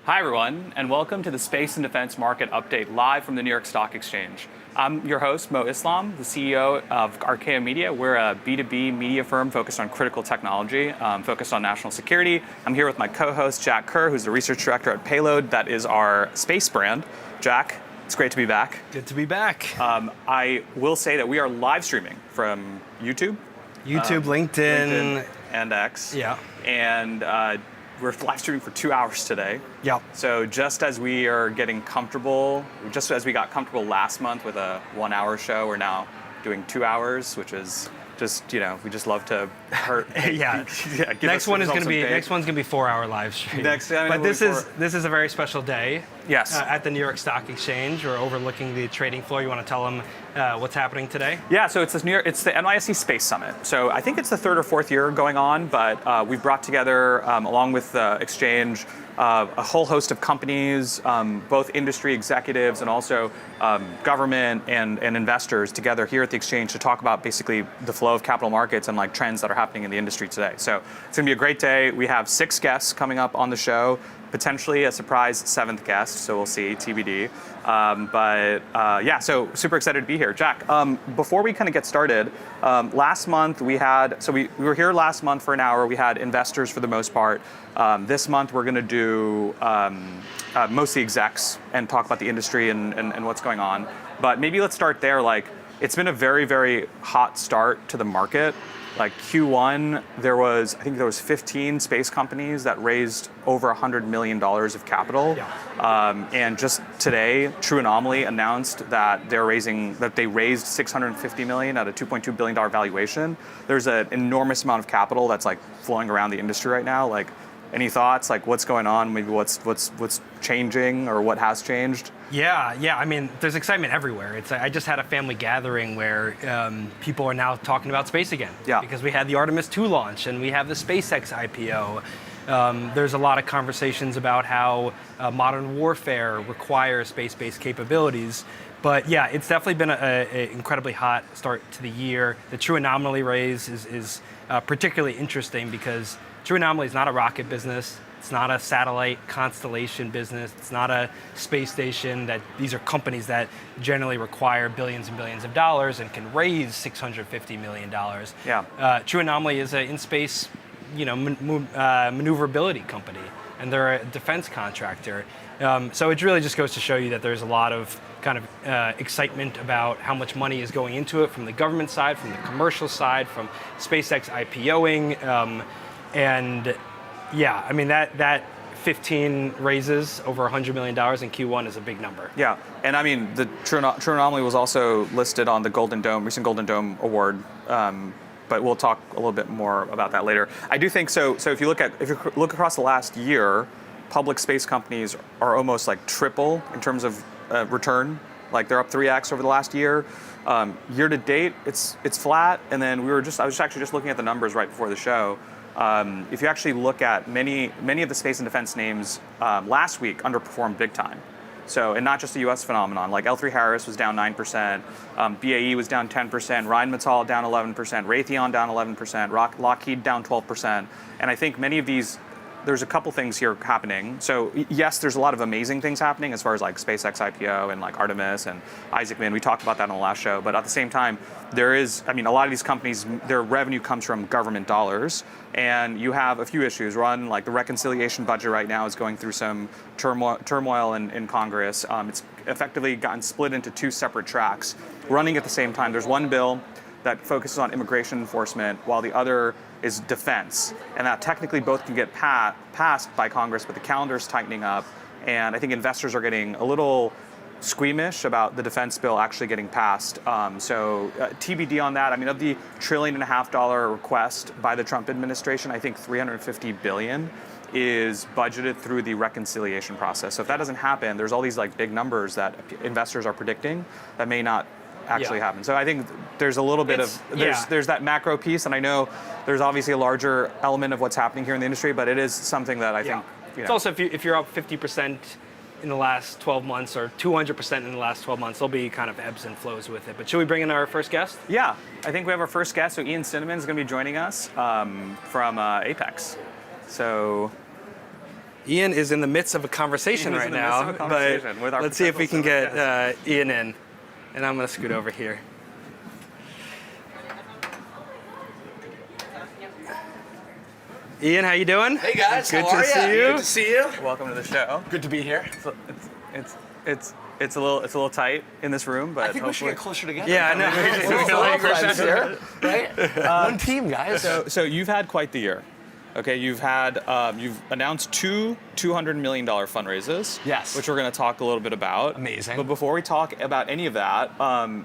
Hi everyone, and welcome to the Space and Defense Market Update live from the New York Stock Exchange. I'm your host, Mo Islam, the CEO of Arkaea Media. We're a B2B media firm focused on critical technology, focused on national security. I'm here with my co-host, Jack Kerr, who's the research director at Payload. That is our space brand. Jack, it's great to be back. Good to be back. I will say that we are live streaming from YouTube. LinkedIn, and X. Yeah. And we're live streaming for 2 hours today. Yep. So just as we are getting comfortable, just as we got comfortable last month with a 1 hour show, we're now doing 2 hours, which is just, we just love to hurt. Yeah. Next one's gonna be 4 hour live stream. But this is a very special day. Yes. At the New York Stock Exchange. We're overlooking the trading floor. You want to tell them what's happening today? Yeah. So it's the NYSE Space Summit. So I think it's the third or fourth year going on, but we've brought together, along with the exchange, a whole host of companies, both industry executives and also government and investors together here at the exchange to talk about basically the flow of capital markets and like trends that are happening in the industry today. So it's going to be a great day. We have 6 guests coming up on the show, potentially a surprise 7th guest, so we'll see, TBD. Yeah, so super excited to be here. Jack, before we kind of get started, last month we were here last month for an hour. We had investors for the most part. This month we're going to do mostly execs and talk about the industry and what's going on. But maybe let's start there. Like, it's been a very, very hot start to the market. Like Q1, I think there was 15 space companies that raised over $100 million of capital. Yeah. And just today, True Anomaly announced that they raised $650 million at a $2.2 billion valuation. There's an enormous amount of capital that's like flowing around the industry right now. Like, any thoughts? Like, what's going on? Maybe what's changing or what has changed? Yeah. I mean, there's excitement everywhere. I just had a family gathering where people are now talking about space again. Yeah. Because we had the Artemis II launch and we have the SpaceX IPO. There's a lot of conversations about how modern warfare requires space-based capabilities. But yeah, it's definitely been an incredibly hot start to the year. The True Anomaly raise is particularly interesting because True Anomaly is not a rocket business. It's not a satellite constellation business. It's not a space station. These are companies that generally require billions and billions of dollars and can raise $650 million. Yeah. True Anomaly is an in-space, maneuverability company, and they're a defense contractor. So it really just goes to show you that there's a lot of kind of excitement about how much money is going into it from the government side, from the commercial side, from SpaceX IPOing. And yeah, I mean, that 15 raises over $100 million in Q1 is a big number. Yeah, and I mean, the True Anomaly was also listed on the recent Golden Dome Award, but we'll talk a little bit more about that later. I do think so. So if you look across the last year, public space companies are almost like triple in terms of return. Like, they're up 3x over the last year. Year to date, it's flat. And then I was actually just looking at the numbers right before the show. If you actually look at many of the space and defense names last week underperformed big time. So, and not just a US phenomenon, like L3 Harris was down 9%, BAE was down 10%, Rheinmetall down 11%, Raytheon down 11%, Lockheed down 12%. And I think many of these, there's a couple things here happening. So yes, there's a lot of amazing things happening as far as like SpaceX IPO and like Artemis and Isaacman. We talked about that on the last show. But at the same time, a lot of these companies, their revenue comes from government dollars. And you have a few issues. One, like the reconciliation budget right now is going through some turmoil in Congress. It's effectively gotten split into 2 separate tracks running at the same time. There's one bill that focuses on immigration enforcement, while the other is defense. And that technically both can get passed by Congress, but the calendar's tightening up. And I think investors are getting a little squeamish about the defense bill actually getting passed. TBD on that. I mean, of the $1.5 trillion request by the Trump administration, I think $350 billion is budgeted through the reconciliation process. So if that doesn't happen, there's all these like big numbers that investors are predicting that may not actually happen. So I think there's a little bit of, there's that macro piece, and I know there's obviously a larger element of what's happening here in the industry, but it is something that I think, It's also, if you're up 50% in the last 12 months or 200% in the last 12 months, there'll be kind of ebbs and flows with it. But should we bring in our first guest? Yeah, I think we have our first guest. So Ian Cinnamon is going to be joining us from Apex. So Ian is in the midst of a conversation right now, but let's see if we can get Ian in. And I'm going to scoot over here. Ian, how you doing? Hey guys, Good how are to see you. Good to see you. Welcome to the show. Good to be here. So it's a little tight in this room, but I think we should get closer together. Yeah, I know. We're friends here, right? One team, guys. So you've had quite the year. Okay, you've announced two $200 million fundraisers. Yes. Which we're going to talk a little bit about. Amazing. But before we talk about any of that,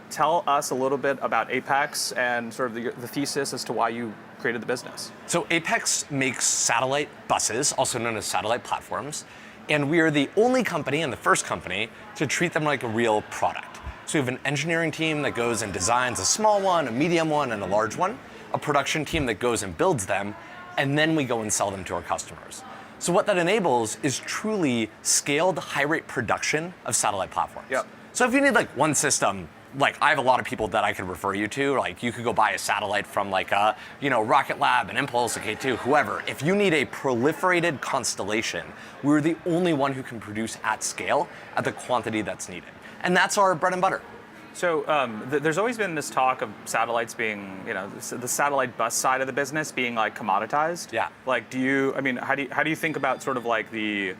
tell us a little bit about Apex and sort of the thesis as to why you created the business. So Apex makes satellite buses, also known as satellite platforms, and we are the only company and the first company to treat them like a real product. So we have an engineering team that goes and designs a small one, a medium one, and a large one, a production team that goes and builds them, and then we go and sell them to our customers. So what that enables is truly scaled high-rate production of satellite platforms. Yep. So if you need like one system, like I have a lot of people that I could refer you to. Like you could go buy a satellite from like Rocket Lab and Impulse, K2, whoever. If you need a proliferated constellation, we're the only one who can produce at scale at the quantity that's needed. And that's our bread and butter. So there's always been this talk of satellites being, the satellite bus side of the business being like commoditized. Yeah. Like, how do you think about sort of like the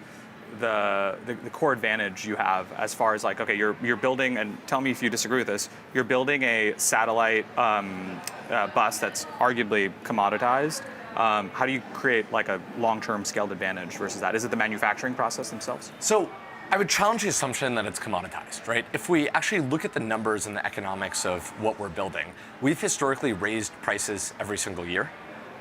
core advantage you have as far as like, okay, you're building, and tell me if you disagree with this, you're building a satellite bus that's arguably commoditized. How do you create like a long-term scaled advantage versus that? Is it the manufacturing process themselves? So I would challenge the assumption that it's commoditized, right? If we actually look at the numbers and the economics of what we're building, we've historically raised prices every single year.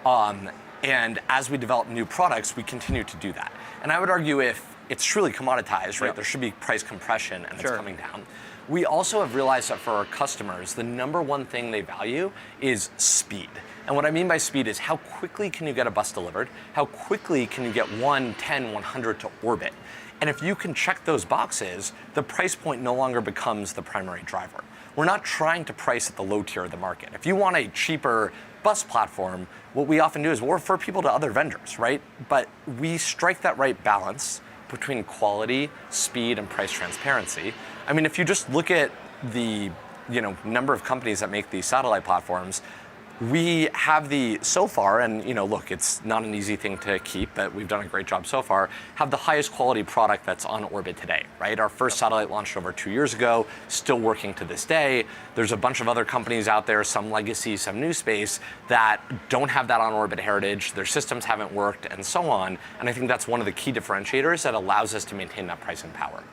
And as we develop new products, we continue to do that. And I would argue if it's truly commoditized, right, there should be price compression and it's coming down. We also have realized that for our customers, the number one thing they value is speed. And what I mean by speed is how quickly can you get a bus delivered? How quickly can you get 1, 10, 100 to orbit? And if you can check those boxes, the price point no longer becomes the primary driver. We're not trying to price at the low tier of the market. If you want a cheaper bus platform, what we often do is we'll refer people to other vendors, right? But we strike that right balance between quality, speed, and price transparency. I mean, if you just look at the number of companies that make these satellite platforms, we have so far, and look, it's not an easy thing to keep, but we've done a great job so far, have the highest quality product that's on orbit today, right? Our first satellite launched over 2 years ago, still working to this day. There's a bunch of other companies out there, some legacy, some new space, that don't have that on orbit heritage, their systems haven't worked, and so on. And I think that's one of the key differentiators that allows us to maintain that pricing power.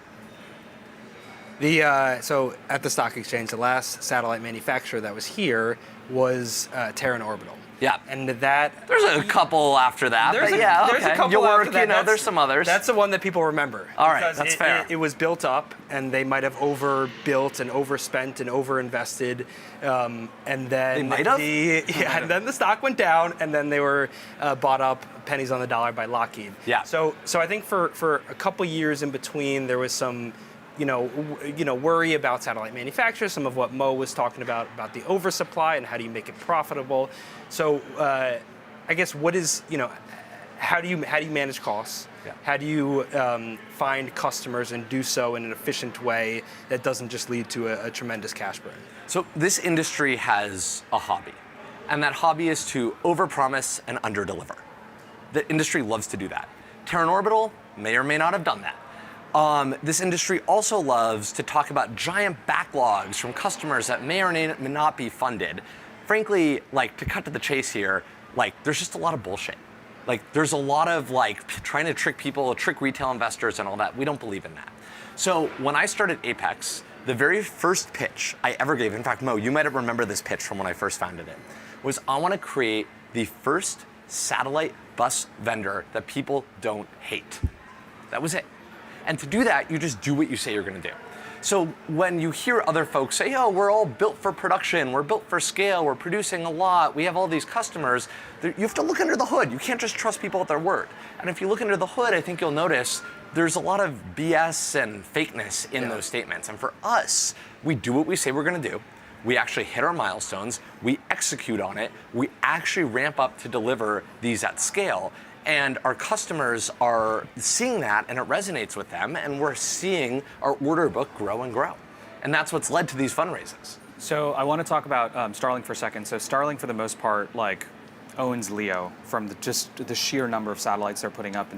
So at the stock exchange, the last satellite manufacturer that was here was Terran Orbital. Yeah. And there's a couple after that, there's but a couple after that. There's some others. That's the one that people remember. All right, that's fair. It was built up, and they might have overbuilt and overspent and overinvested, and then they might have? and then the stock went down, and then they were bought up pennies on the dollar by Lockheed. Yeah. So I think for a couple years in between, there was some worry about satellite manufacturers, some of what Mo was talking about the oversupply and how do you make it profitable. So I guess how do you manage costs? Yeah. How do you find customers and do so in an efficient way that doesn't just lead to a tremendous cash burn? So this industry has a hobby, and that hobby is to overpromise and underdeliver. The industry loves to do that. Terran Orbital may or may not have done that. This industry also loves to talk about giant backlogs from customers that may or may not be funded frankly, like to cut to the chase here, like there's just a lot of bullshit. Like there's a lot of like trying to trick people, trick retail investors and all that. We don't believe in that. So when I started Apex, the very first pitch I ever gave, in fact, Mo, you might have remembered this pitch from when I first founded it, was I want to create the first satellite bus vendor that people don't hate. That was it. And to do that, you just do what you say you're going to do. So when you hear other folks say, oh, we're all built for production, we're built for scale, we're producing a lot, we have all these customers, you have to look under the hood. You can't just trust people at their word. And if you look under the hood, I think you'll notice there's a lot of BS and fakeness in those statements. And for us, we do what we say we're going to do. We actually hit our milestones, we execute on it, we actually ramp up to deliver these at scale. And our customers are seeing that and it resonates with them, and we're seeing our order book grow and grow. And that's what's led to these fundraisers. So I want to talk about Starlink for a second. So Starlink, for the most part, like owns LEO from just the sheer number of satellites they're putting up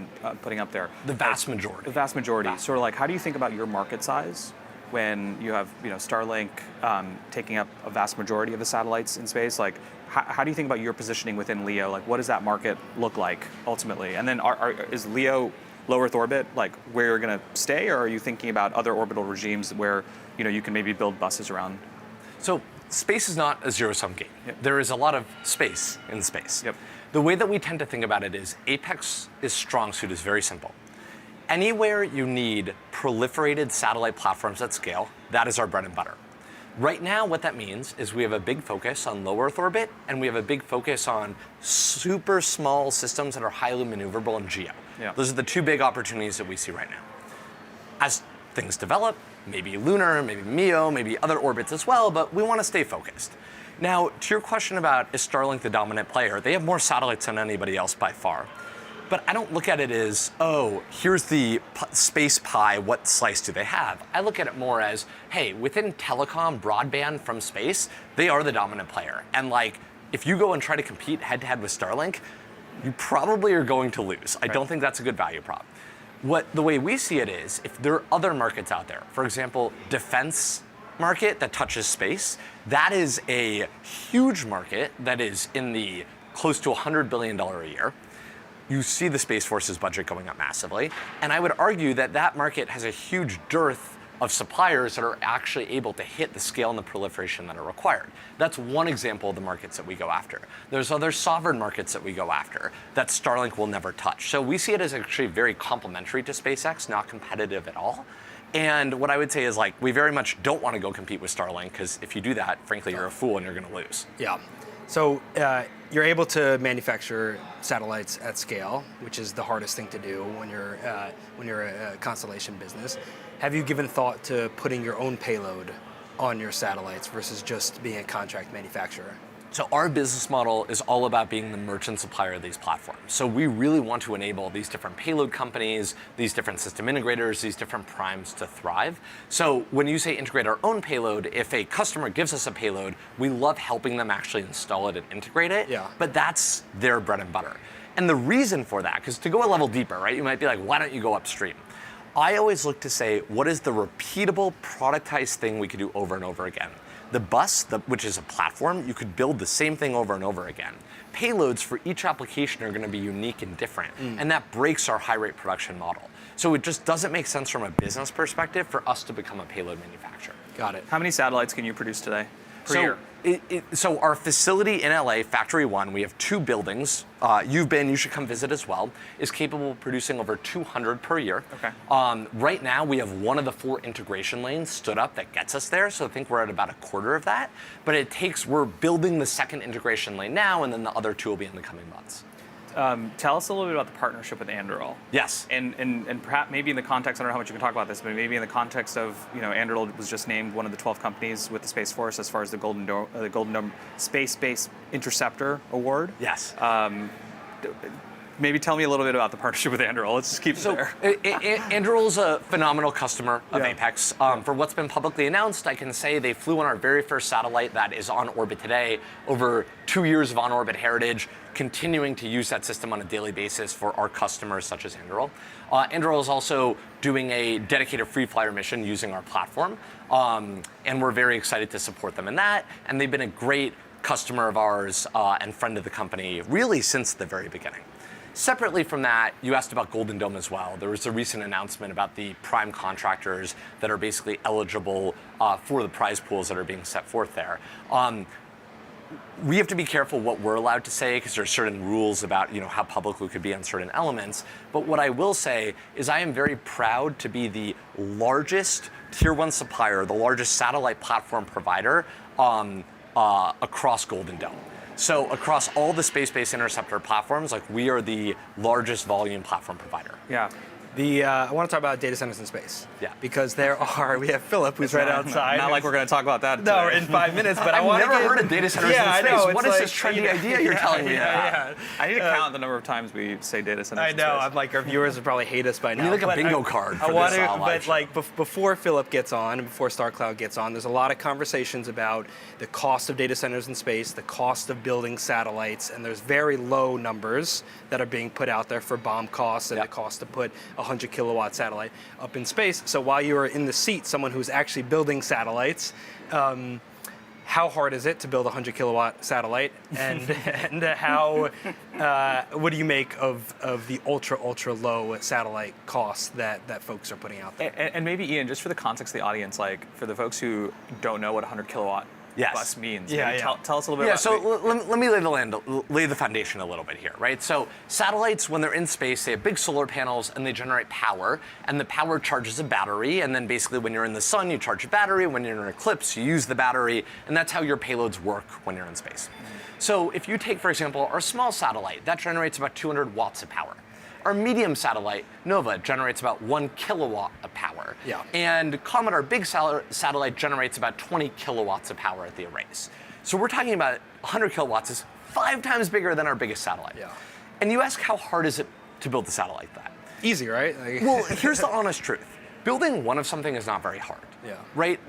there. The vast majority. The vast majority. Sort of like, how do you think about your market size when you have Starlink taking up a vast majority of the satellites in space? Like, how do you think about your positioning within LEO? Like, what does that market look like ultimately? And then is LEO low Earth orbit like where you're going to stay, or are you thinking about other orbital regimes where you can maybe build buses around? So space is not a zero-sum game. Yep. There is a lot of space in space. Yep. The way that we tend to think about it is Apex's strong suit is very simple. Anywhere you need proliferated satellite platforms at scale, that is our bread and butter. Right now, what that means is we have a big focus on low Earth orbit, and we have a big focus on super small systems that are highly maneuverable in GEO. Yeah. Those are the two big opportunities that we see right now. As things develop, maybe lunar, maybe MEO, maybe other orbits as well, but we want to stay focused. Now, to your question about is Starlink the dominant player, they have more satellites than anybody else by far. But I don't look at it as, oh, here's the space pie, what slice do they have? I look at it more as, hey, within telecom, broadband from space, they are the dominant player. And like, if you go and try to compete head-to-head with Starlink, you probably are going to lose. I don't think that's a good value prop. The way we see it is, if there are other markets out there, for example, defense market that touches space, that is a huge market that is in the close to $100 billion a year. You see the Space Force's budget going up massively. And I would argue that that market has a huge dearth of suppliers that are actually able to hit the scale and the proliferation that are required. That's one example of the markets that we go after. There's other sovereign markets that we go after that Starlink will never touch. So we see it as actually very complementary to SpaceX, not competitive at all. And what I would say is like, we very much don't want to go compete with Starlink, because if you do that, frankly, you're a fool and you're going to lose. Yeah. So you're able to manufacture satellites at scale, which is the hardest thing to do when you're a constellation business. Have you given thought to putting your own payload on your satellites versus just being a contract manufacturer? So our business model is all about being the merchant supplier of these platforms. So we really want to enable these different payload companies, these different system integrators, these different primes to thrive. So when you say integrate our own payload, if a customer gives us a payload, we love helping them actually install it and integrate it. Yeah. But that's their bread and butter. And the reason for that, because to go a level deeper, right, you might be like, why don't you go upstream? I always look to say, what is the repeatable, productized thing we could do over and over again? The bus, which is a platform, you could build the same thing over and over again. Payloads for each application are going to be unique and different, and that breaks our high rate production model. So it just doesn't make sense from a business perspective for us to become a payload manufacturer. Got it. How many satellites can you produce today per year? So our facility in LA, Factory 1, we have 2 buildings. You should come visit as well, is capable of producing over 200 per year. Okay. Right now, we have one of the 4 integration lanes stood up that gets us there, so I think we're at about a quarter of that. But we're building the second integration lane now, and then the other 2 will be in the coming months. Tell us a little bit about the partnership with Anduril. Yes. And perhaps maybe in the context, I don't know how much you can talk about this, but maybe in the context of, Anduril was just named one of the 12 companies with the Space Force as far as the Golden Dome Space-Based Interceptor Award. Yes. Maybe tell me a little bit about the partnership with Anduril. Let's just keep it there. Anduril is a phenomenal customer of Yeah. Apex. For what's been publicly announced, I can say they flew on our very first satellite that is on orbit today, over 2 years of on-orbit heritage, continuing to use that system on a daily basis for our customers such as Anduril. Anduril is also doing a dedicated free flyer mission using our platform, and we're very excited to support them in that. And they've been a great customer of ours and friend of the company really since the very beginning. Separately from that, you asked about Golden Dome as well. There was a recent announcement about the prime contractors that are basically eligible for the prize pools that are being set forth there. We have to be careful what we're allowed to say because there are certain rules about how public we could be on certain elements. But what I will say is I am very proud to be the largest tier 1 supplier, the largest satellite platform provider across Golden Dome. So across all the space-based interceptor platforms, we are the largest volume platform provider. Yeah. I want to talk about data centers in space. Yeah. Because we have Philip, who's right outside. Not like we're going to talk about that No, today. in 5 minutes, but I've never heard of data centers in space. I know, what is this trendy idea you're telling me about? I need to count the number of times we say data centers. I know. I'm like, our viewers would probably hate us by now. You need like a bingo card for this live show. Before Philip gets on and before StarCloud gets on, there's a lot of conversations about the cost of data centers in space, the cost of building satellites, and there's very low numbers that are being put out there for BOM costs and the cost to put 100 kilowatt satellite up in space. So while you are in the seat, someone who's actually building satellites, how hard is it to build a 100 kilowatt satellite, and what do you make of the ultra low satellite costs that folks are putting out there? And maybe Ian, just for the context of the audience, for the folks who don't know what 100 kilowatt bus means, tell us a little bit about so let me lay the foundation a little bit here, right? So satellites, when they're in space, they have big solar panels and they generate power, and the power charges a battery, and then basically when you're in the sun, you charge a battery, when you're in an eclipse, you use the battery, and that's how your payloads work when you're in space. So if you take, for example, our small satellite, that generates about 200 watts of power. Our medium satellite, Nova, generates about 1 kilowatt of power. Yeah. And Comet, our big satellite, generates about 20 kilowatts of power at the arrays. So we're talking about 100 kilowatts is 5 times bigger than our biggest satellite. Yeah. And you ask, how hard is it to build a satellite like that? Easy, right? Well, here's the honest truth. Building one of something is not very hard. Yeah. Right?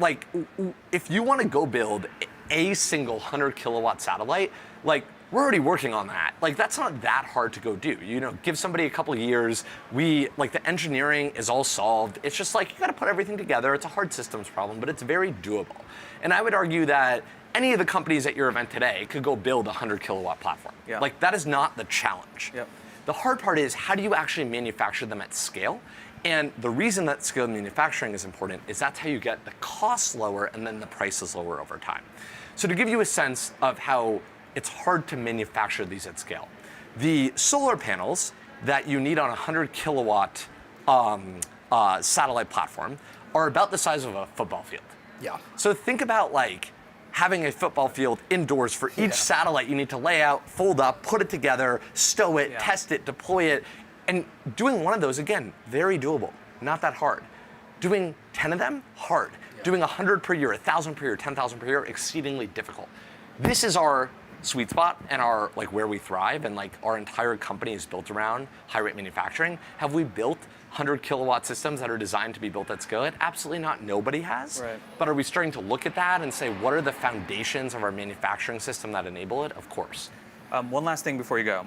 If you want to go build a single 100 kilowatt satellite, we're already working on that. That's not that hard to go do. Give somebody a couple of years. The engineering is all solved. It's just you got to put everything together. It's a hard systems problem, but it's very doable. And I would argue that any of the companies at your event today could go build a 100 kilowatt platform. Yeah. That is not the challenge. Yep. The hard part is, how do you actually manufacture them at scale? And the reason that scaled manufacturing is important is that's how you get the costs lower and then the prices lower over time. So to give you a sense of how it's hard to manufacture these at scale, the solar panels that you need on a 100 kilowatt satellite platform are about the size of a football field. Yeah. So think about having a football field indoors for each satellite you need to lay out, fold up, put it together, stow it, test it, deploy it. And doing one of those, again, very doable, not that hard. Doing 10 of them, hard. Yeah. Doing 100 per year, 1,000 per year, 10,000 per year, exceedingly difficult. This is our sweet spot and our where we thrive, and our entire company is built around high rate manufacturing. Have we built 100 kilowatt systems that are designed to be built at scale? Absolutely not. Nobody has. Right. But are we starting to look at that and say, what are the foundations of our manufacturing system that enable it? Of course. One last thing before you go.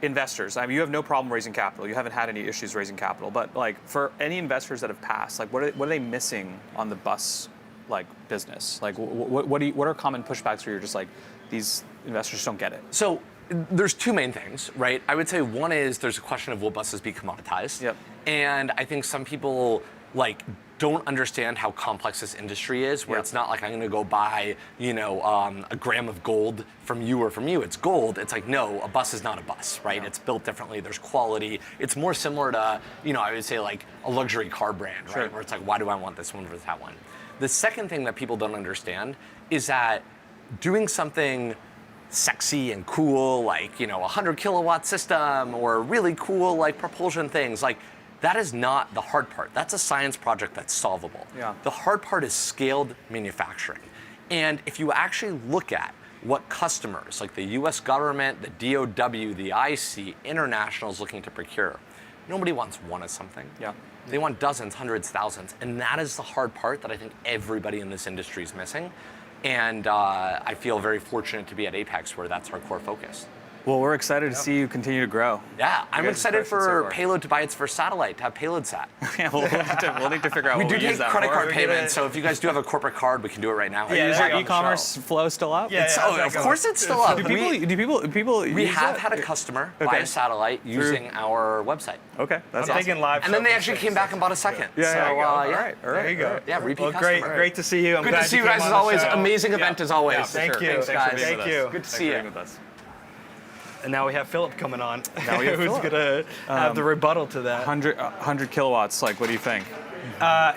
Investors. You have no problem raising capital. You haven't had any issues raising capital. But for any investors that have passed, what are they missing on the bus business? What are common pushbacks where you're just these investors don't get it? So there's two main things, right? I would say one is there's a question of will buses be commoditized? Yep. And I think some people don't understand how complex this industry is, where it's not I'm going to go buy, a gram of gold from you or from you. It's gold. It's no, a bus is not a bus, right? Yeah. It's built differently. There's quality. It's more similar to, I would say a luxury car brand, right? Where it's why do I want this one versus that one? The second thing that people don't understand is that doing something sexy and cool, a 100 kilowatt system or really cool propulsion things, that is not the hard part. That's a science project that's solvable. Yeah. The hard part is scaled manufacturing. And if you actually look at what customers, the US government, the DOW, the NYSE, international is looking to procure, nobody wants one of something. Yeah. They want dozens, hundreds, thousands. And that is the hard part that I think everybody in this industry is missing. And I feel very fortunate to be at Apex, where that's our core focus. Well, we're excited to see you continue to grow. Yeah, I'm guys' excited impressions so for far. Payload to buy its first satellite, to have Payload Sat. Yeah, we'll need to figure out We what do we use take that credit for. card payments, so if you guys do have a corporate card, we can do it right now. Is Yeah, your on the e-commerce flow still up? Yeah, It's- oh, of course it's still up. Do people We use have that? had a customer buy Okay. a satellite using our website. Okay, that's I'm awesome. thinking live. And then they show. actually came back and bought a second. Yeah, so, yeah, yeah. all right. There you go. Yeah, repeat Well, customer. great to see you. I'm Good glad to see you came guys on as the always. show. Amazing event as always. Yeah, for Thank sure. you. Thanks for guys. being Thank with you. us. Good to Thanks see for you. being with us. And now we have Philip coming on. Now we have who's Philip. going to have the rebuttal to that. 100 kilowatts. Like, what do you think?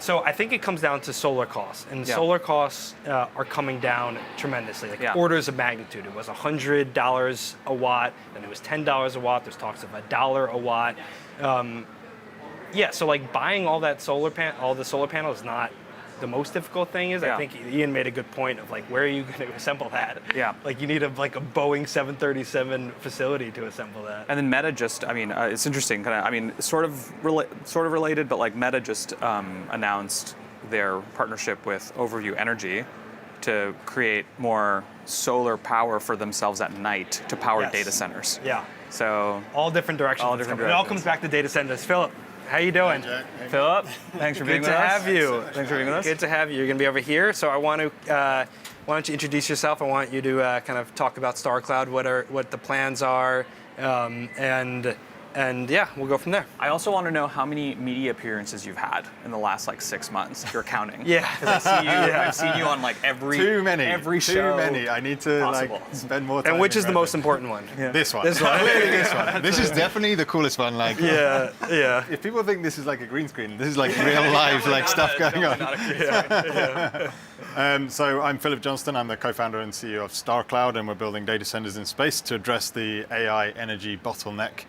So I think it comes down to solar costs, and Yeah. solar costs are coming down tremendously, like Yeah. orders of magnitude. It was $100 a watt, then it was $10 a watt. There's talks of $1 a watt. Yeah, so like buying all the solar panels is not the most difficult thing. Yeah. I think Ian made a good point of like, where are you going to assemble that? Yeah. Like you need a Boeing 737 facility to assemble that. And then Meta just, it's interesting, sort of related, but like Meta just announced their partnership with Overview Energy to create more solar power for themselves at night to power Yes. data centers. Yeah. So, All different directions. All it's different coming. It all directions. comes back to data centers. Philip, how you doing? Philip, thanks for being Good with to us. have you. Thanks for being with us. Good to have you. You're going to be over here. So I want to, why don't you introduce yourself? I want you to kind of talk about StarCloud, what the plans are, and yeah, we'll go from there. I also want to know how many media appearances you've had in the last like 6 months, if you're counting. Yeah. 'Cause I see you. I've seen you on like every Too many. every Too show. many. I need to possible. like spend more time. And which in is the most Reddit. important one? This one. This one. Clearly this one. This is definitely the coolest one. Like, Yeah. if people think this is like a green screen, this is like real live like stuff going on. So I'm Philip Johnston. I'm the co-founder and CEO of StarCloud, and we're building data centers in space to address the AI energy bottleneck.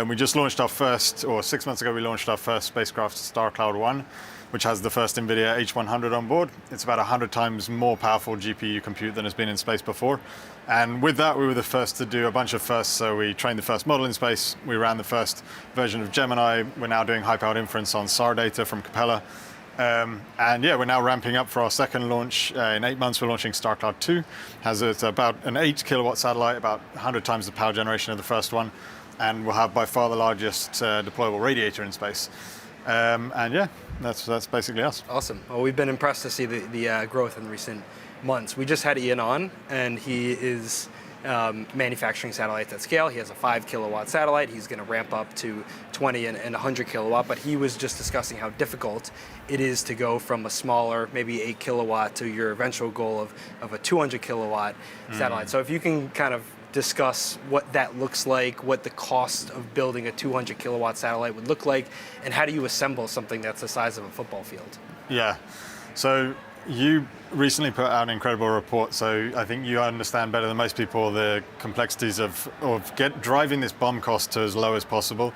We just launched our first, or 6 months ago, we launched our first spacecraft, StarCloud 1, which has the first NVIDIA H100 on board. It's about 100 times more powerful GPU compute than has been in space before. And with that, we were the first to do a bunch of firsts. So we trained the first model in space. We ran the first version of Gemini. We're now doing high-powered inference on SAR data from Capella. And yeah, we're now ramping up for our second launch. In 8 months, we're launching StarCloud 2. It's about an 8 kilowatt satellite, about 100 times the power generation of the first one. And we'll have by far the largest deployable radiator in space. And yeah, that's basically us. Awesome. Well, we've been impressed to see the growth in recent months. We just had Ian on, and he is manufacturing satellites at scale. He has a 5 kilowatt satellite. He's going to ramp up to 20 and 100 kilowatt, but he was just discussing how difficult it is to go from a smaller, maybe 8 kilowatt to your eventual goal of a 200 kilowatt satellite. So if you can kind of discuss what that looks like, what the cost of building a 200 kilowatt satellite would look like, and how do you assemble something that's the size of a football field? Yeah. So you recently put out an incredible report. So I think you understand better than most people the complexities of driving this BOM cost to as low as possible.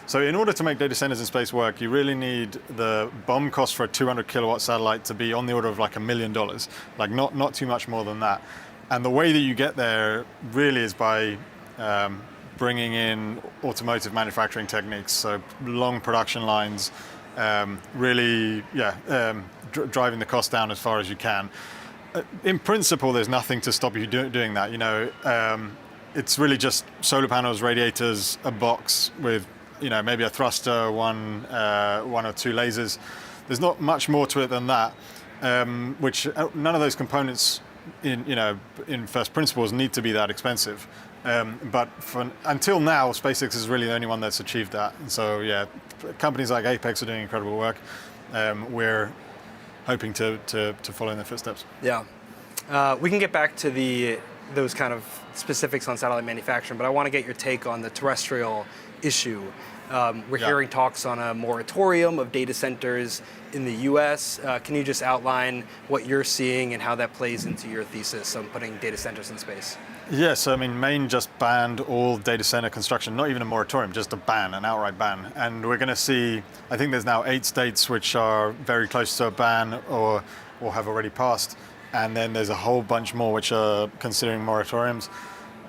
So in order to make data centers in space work, you really need the BOM cost for a 200 kilowatt satellite to be on the order of like $1 million, like not too much more than that. And the way that you get there really is by bringing in automotive manufacturing techniques, so long production lines, driving the cost down as far as you can. In principle, there's nothing to stop you doing that. You know, it's really just solar panels, radiators, a box with, you know, maybe a thruster, one or two lasers. There's not much more to it than that. Which none of those components in first principles need to be that expensive. But until now, SpaceX is really the only one that's achieved that. And so, yeah, companies like Apex are doing incredible work. We're hoping to follow in their footsteps. Yeah. We can get back to those kind of specifics on satellite manufacturing, but I want to get your take on the terrestrial issue. We're hearing talks on a moratorium of data centers in the US. Can you just outline what you're seeing and how that plays into your thesis on putting data centers in space? Yes, I mean, Maine just banned all data center construction, not even a moratorium, just a ban, an outright ban. And we're going to see, I think there's now 8 states which are very close to a ban or have already passed. And then there's a whole bunch more which are considering moratoriums.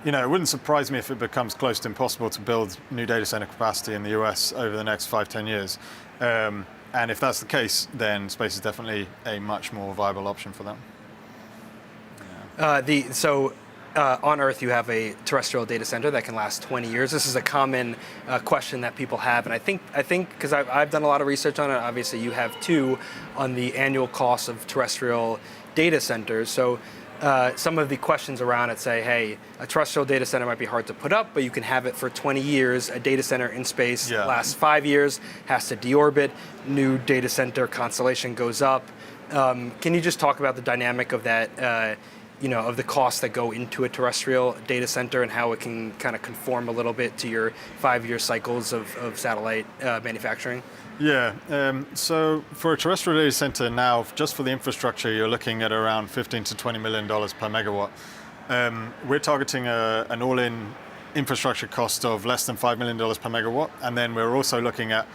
You know, it wouldn't surprise me if it becomes close to impossible to build new data center capacity in the US over the next 5-10 years. And if that's the case, then space is definitely a much more viable option for them. So on Earth you have a terrestrial data center that can last 20 years? This is a common question that people have, and I think because I've done a lot of research on it. Obviously, you have too, on the annual cost of terrestrial data centers. So some of the questions around it say, hey, a terrestrial data center might be hard to put up, but you can have it for 20 years. A data center in space lasts 5 years, has to deorbit, new data center constellation goes up. Can you just talk about the dynamic of that, of the costs that go into a terrestrial data center and how it can kind of conform a little bit to your 5-year cycles of satellite manufacturing? Yeah, so for a terrestrial data center now, just for the infrastructure, you're looking at around $15 to $20 million per megawatt. We're targeting an all-in infrastructure cost of less than $5 million per megawatt. And then we're also looking at,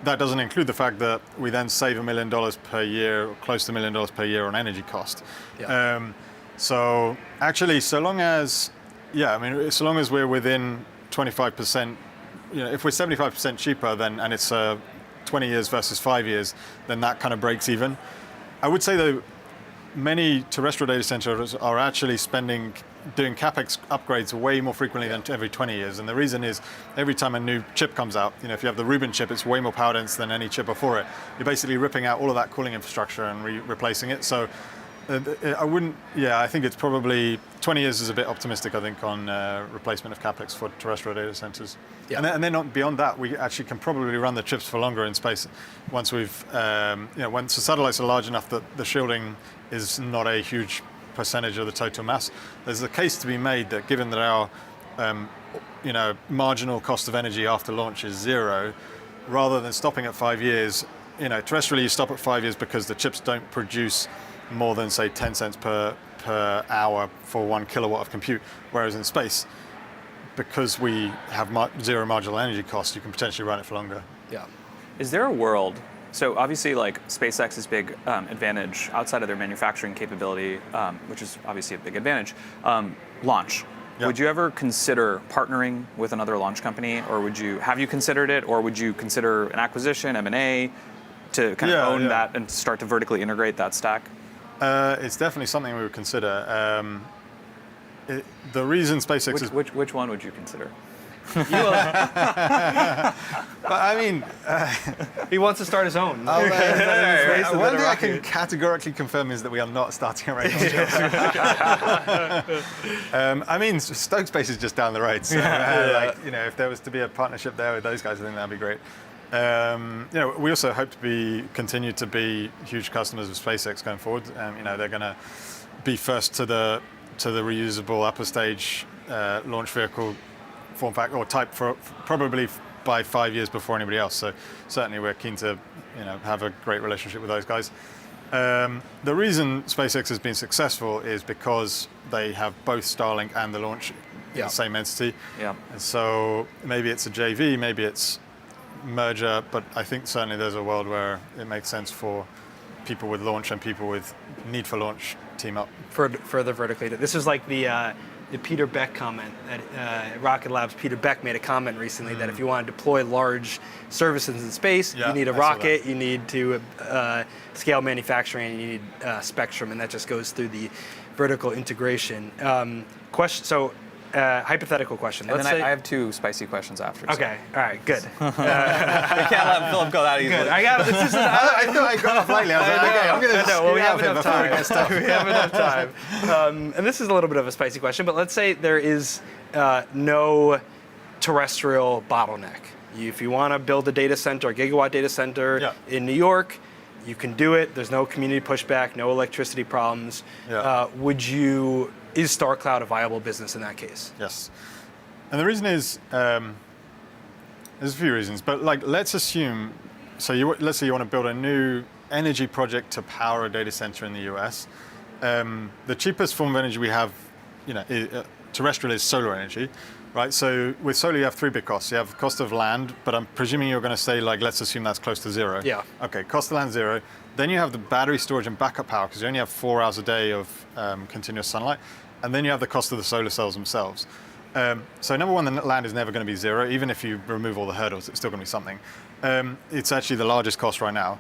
that doesn't include the fact that we then save $1 million per year, or close to $1 million per year on energy cost. Yeah. So actually, so long as we're within 25%, if we're 75% cheaper, then and it's 20 years versus 5 years, then that kind of breaks even. I would say though, many terrestrial data centers are actually doing CapEx upgrades way more frequently than every 20 years. And the reason is every time a new chip comes out, if you have the Rubin chip, it's way more power dense than any chip before it. You're basically ripping out all of that cooling infrastructure and replacing it. So I think it's probably 20 years is a bit optimistic, I think, on replacement of CapEx for terrestrial data centers. Yeah. And then beyond that, we actually can probably run the chips for longer in space once once the satellites are large enough that the shielding is not a huge percentage of the total mass. There's a case to be made that given that our marginal cost of energy after launch is zero, rather than stopping at 5 years, terrestrially you stop at 5 years because the chips don't produce more than, say, 10 cents per hour for 1 kilowatt of compute, whereas in space, because we have zero marginal energy cost, you can potentially run it for longer. Yeah. Is there a world, so obviously like SpaceX's big advantage outside of their manufacturing capability, which is obviously a big advantage, launch. Yeah. Would you ever consider partnering with another launch company, or have you considered it, or would you consider an acquisition, M&A, to kind of own that and start to vertically integrate that stack? It's definitely something we would consider. The reason SpaceX is... Which one would you consider? But he wants to start his own. One thing I can categorically confirm is that we are not starting a radio show. Stoke Space is just down the road. So, if there was to be a partnership there with those guys, I think that'd be great. We also hope to continue to be huge customers of SpaceX going forward. They're going to be first to the reusable upper stage launch vehicle form factor or type for probably by 5 years before anybody else. So certainly we're keen to have a great relationship with those guys. The reason SpaceX has been successful is because they have both Starlink and the launch in the same entity. Yeah. And so maybe it's a JV, maybe it's merger, but I think certainly there's a world where it makes sense for people with launch and people with need for launch team up. Further vertically. This is like the Peter Beck comment that Rocket Lab's Peter Beck made a comment recently that if you want to deploy large services in space, you need a rocket, you need to scale manufacturing, and you need spectrum, and that just goes through the vertical integration. Hypothetical question. And then I have two spicy questions after. Okay, all right, good. We can't let Philip go that easily. Good. I got it. I thought I got off lightly. I was like, okay, I'm going to we have enough time. We have enough time. And this is a little bit of a spicy question, but let's say there is no terrestrial bottleneck. If you want to build a data center, a gigawatt data center in New York, you can do it. There's no community pushback, no electricity problems. Yeah. Is StarCloud a viable business in that case? Yes. And the reason is, there's a few reasons, but let's assume, let's say you want to build a new energy project to power a data center in the US. The cheapest form of energy we have, terrestrial is solar energy, right? So with solar you have three big costs. You have cost of land, but I'm presuming you're going to say let's assume that's close to zero. Yeah. Okay, cost of land zero. Then you have the battery storage and backup power because you only have 4 hours a day of continuous sunlight. And then you have the cost of the solar cells themselves. So number one, the land is never going to be zero. Even if you remove all the hurdles, it's still going to be something. It's actually the largest cost right now.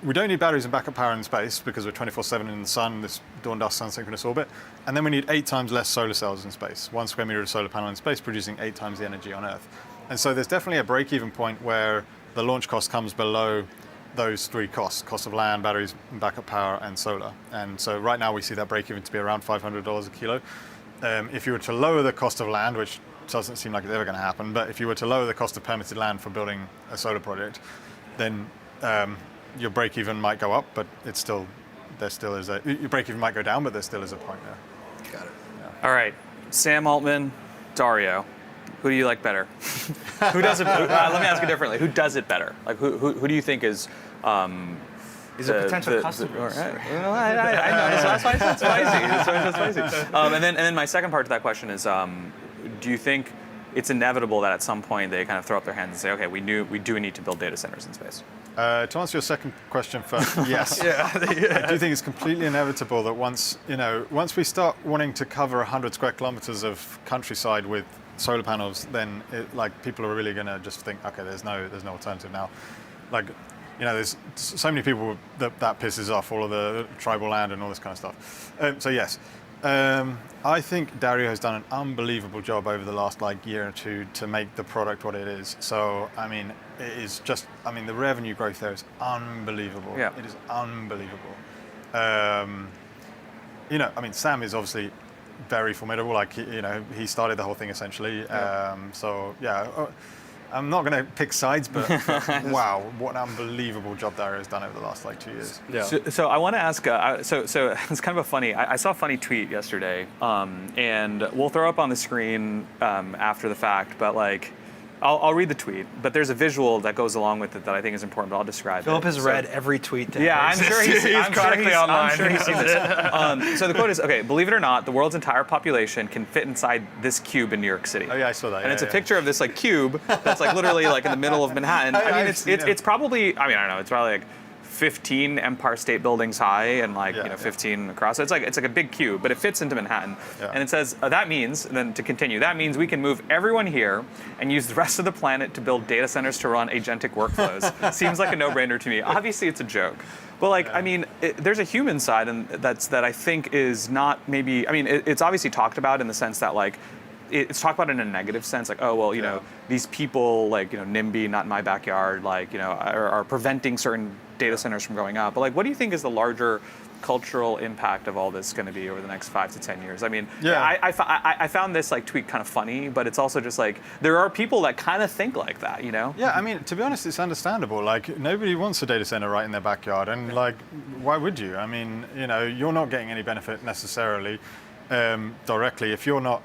we don't need batteries and backup power in space because we're 24/7 in the sun, this dawn-dusk sun-synchronous orbit. And then we need 8 times less solar cells in space. 1 square meter of solar panel in space producing 8 times the energy on Earth. And so there's definitely a break-even point where the launch cost comes below those 3 costs: cost of land, batteries, backup power, and solar. And so right now we see that break-even to be around $500 a kilo. If you were to lower the cost of land, which doesn't seem like it's ever going to happen, but if you were to lower the cost of permitted land for building a solar project, then your break-even might go up, but there still is your break-even might go down, but there still is a point there. Got it. All right, Sam Altman, Dario, who do you like better? Who does it? Let me ask it differently. Who does it better? Like who do you think is? These are potential customers. I know. That's why it's spicy. That's why it's spicy. And then my second part to that question is, do you think it's inevitable that at some point they kind of throw up their hands and say, okay, we do need to build data centers in space? To answer your second question first, yes. I do think it's completely inevitable that once we start wanting to cover 100 square kilometers of countryside with solar panels, then people are really going to just think, okay, there's no alternative now. There's so many people that pisses off, all of the tribal land and all this kind of stuff. So yes. I think Dario has done an unbelievable job over the last year or two to make the product what it is. So, it is just, the revenue growth there is unbelievable. Yeah. It is unbelievable. Sam is obviously very formidable. He started the whole thing essentially. I'm not going to pick sides, but wow, what an unbelievable job Dario has done over the last 2 years. Yeah. So I want to ask. So it's kind of a funny. I saw a funny tweet yesterday, and we'll throw up on the screen after the fact. But I'll read the tweet. But there's a visual that goes along with it that I think is important. But I'll describe Philip it. has read every tweet. Yeah, I'm sure he's chronically online. I'm sure he's seen this. So the quote is, okay, believe it or not, the world's entire population can fit inside this cube in New York City. Oh yeah, I saw that. And it's a picture of this cube that's literally in the middle of Manhattan. It's probably, I don't know, it's probably 15 Empire State Buildings high and 15 across. So it's like a big cube, but it fits into Manhattan. Yeah. And it says, that means, and then to continue, that means we can move everyone here and use the rest of the planet to build data centers to run agentic workflows. Seems like a no-brainer to me. Obviously, it's a joke. But there's a human side and that I think is not maybe, it's obviously talked about in the sense that it's talked about in a negative sense, these people NIMBY, not in my backyard, are preventing certain data centers from going up. But what do you think is the larger cultural impact of all this going to be over the next 5 to 10 years? I found this tweet kind of funny, but it's also just there are people that kind of think like that, Yeah, to be honest, it's understandable. Nobody wants a data center right in their backyard, and why would you? You're not getting any benefit necessarily directly if you're not.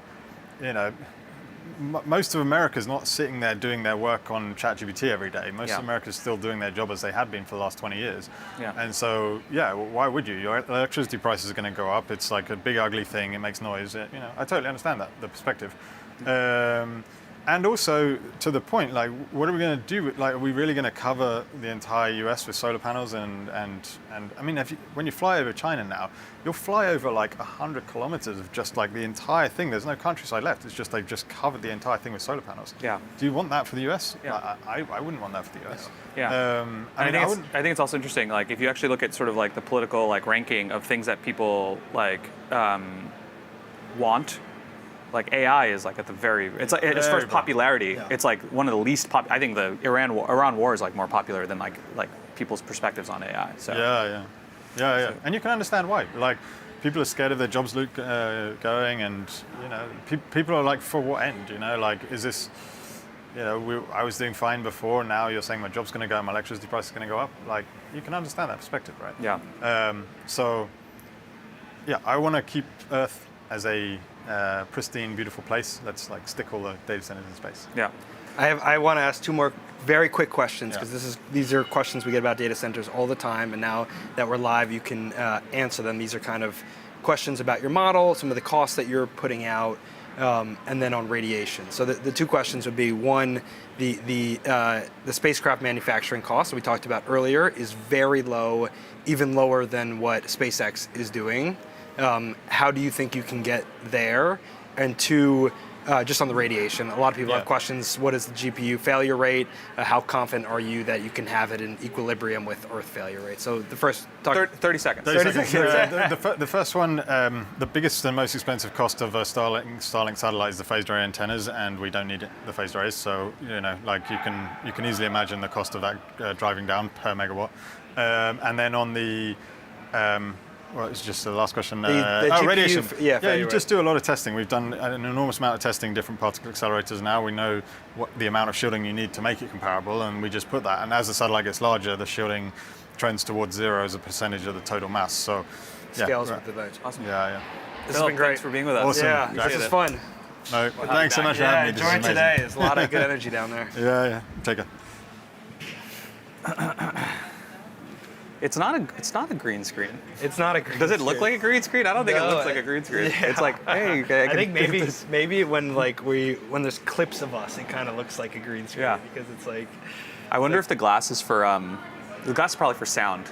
Most of America's not sitting there doing their work on ChatGPT every day. Most of America's still doing their job as they had been for the last 20 years. Yeah. And so, why would you? Your electricity prices are going to go up. It's a big ugly thing. It makes noise. I totally understand the perspective. And also, to the point, what are we going to do? Are we really going to cover the entire US with solar panels? And when you fly over China now, you'll fly over 100 kilometers of just the entire thing. There's no countryside left. It's just they've just covered the entire thing with solar panels. Yeah. Do you want that for the US? Yeah. I wouldn't want that for the US. Yeah. I think it's also interesting. If you actually look at sort of the political ranking of things that people want. AI is at the very, it's as far as popularity, it's one of the least I think the Iran war is more popular than people's perspectives on AI. So Yeah. And you can understand why. People are scared of their jobs going, and people are for what end? Is this, I was doing fine before, now you're saying my job's going to go, my electricity price is going to go up. You can understand that perspective, right? Yeah. I want to keep Earth as a pristine, beautiful place. Let's stick all the data centers in space. Yeah. I want to ask 2 more very quick questions because these are questions we get about data centers all the time, and now that we're live, you can answer them. These are kind of questions about your model, some of the costs that you're putting out, and then on radiation. So the 2 questions would be, one, the spacecraft manufacturing cost that we talked about earlier is very low, even lower than what SpaceX is doing. How do you think you can get there? And 2, just on the radiation. A lot of people have questions. What is the GPU failure rate? How confident are you that you can have it in equilibrium with Earth failure rate? So the first 30 seconds. 30 seconds. The first one, the biggest and most expensive cost of a Starlink satellite is the phased array antennas, and we don't need the phased arrays. So like you can easily imagine the cost of that driving down per megawatt. And then on the well, it's just the last question. The GPU, radiation. failure You just do a lot of testing. We've done an enormous amount of testing different particle accelerators now. We know what the amount of shielding you need to make it comparable, and we just put that. And as the satellite gets larger, the shielding trends towards zero as a percentage of the total mass. So scales with the launch. Awesome. Yeah. This has been great. Thanks for being with us. Awesome. Yeah, this is fun. No, thanks so much for having me. This is enjoy amazing. today. There's a lot of good energy down there. Yeah. Take care. It's not a green screen. It's not a green Does it look screen. like a green screen? I don't think it No, looks like a green screen. yeah. It's like, hey, I think maybe when when there's clips of us, it kind of looks like a green screen because it's like I wonder if the glass is for the glass is probably for sound.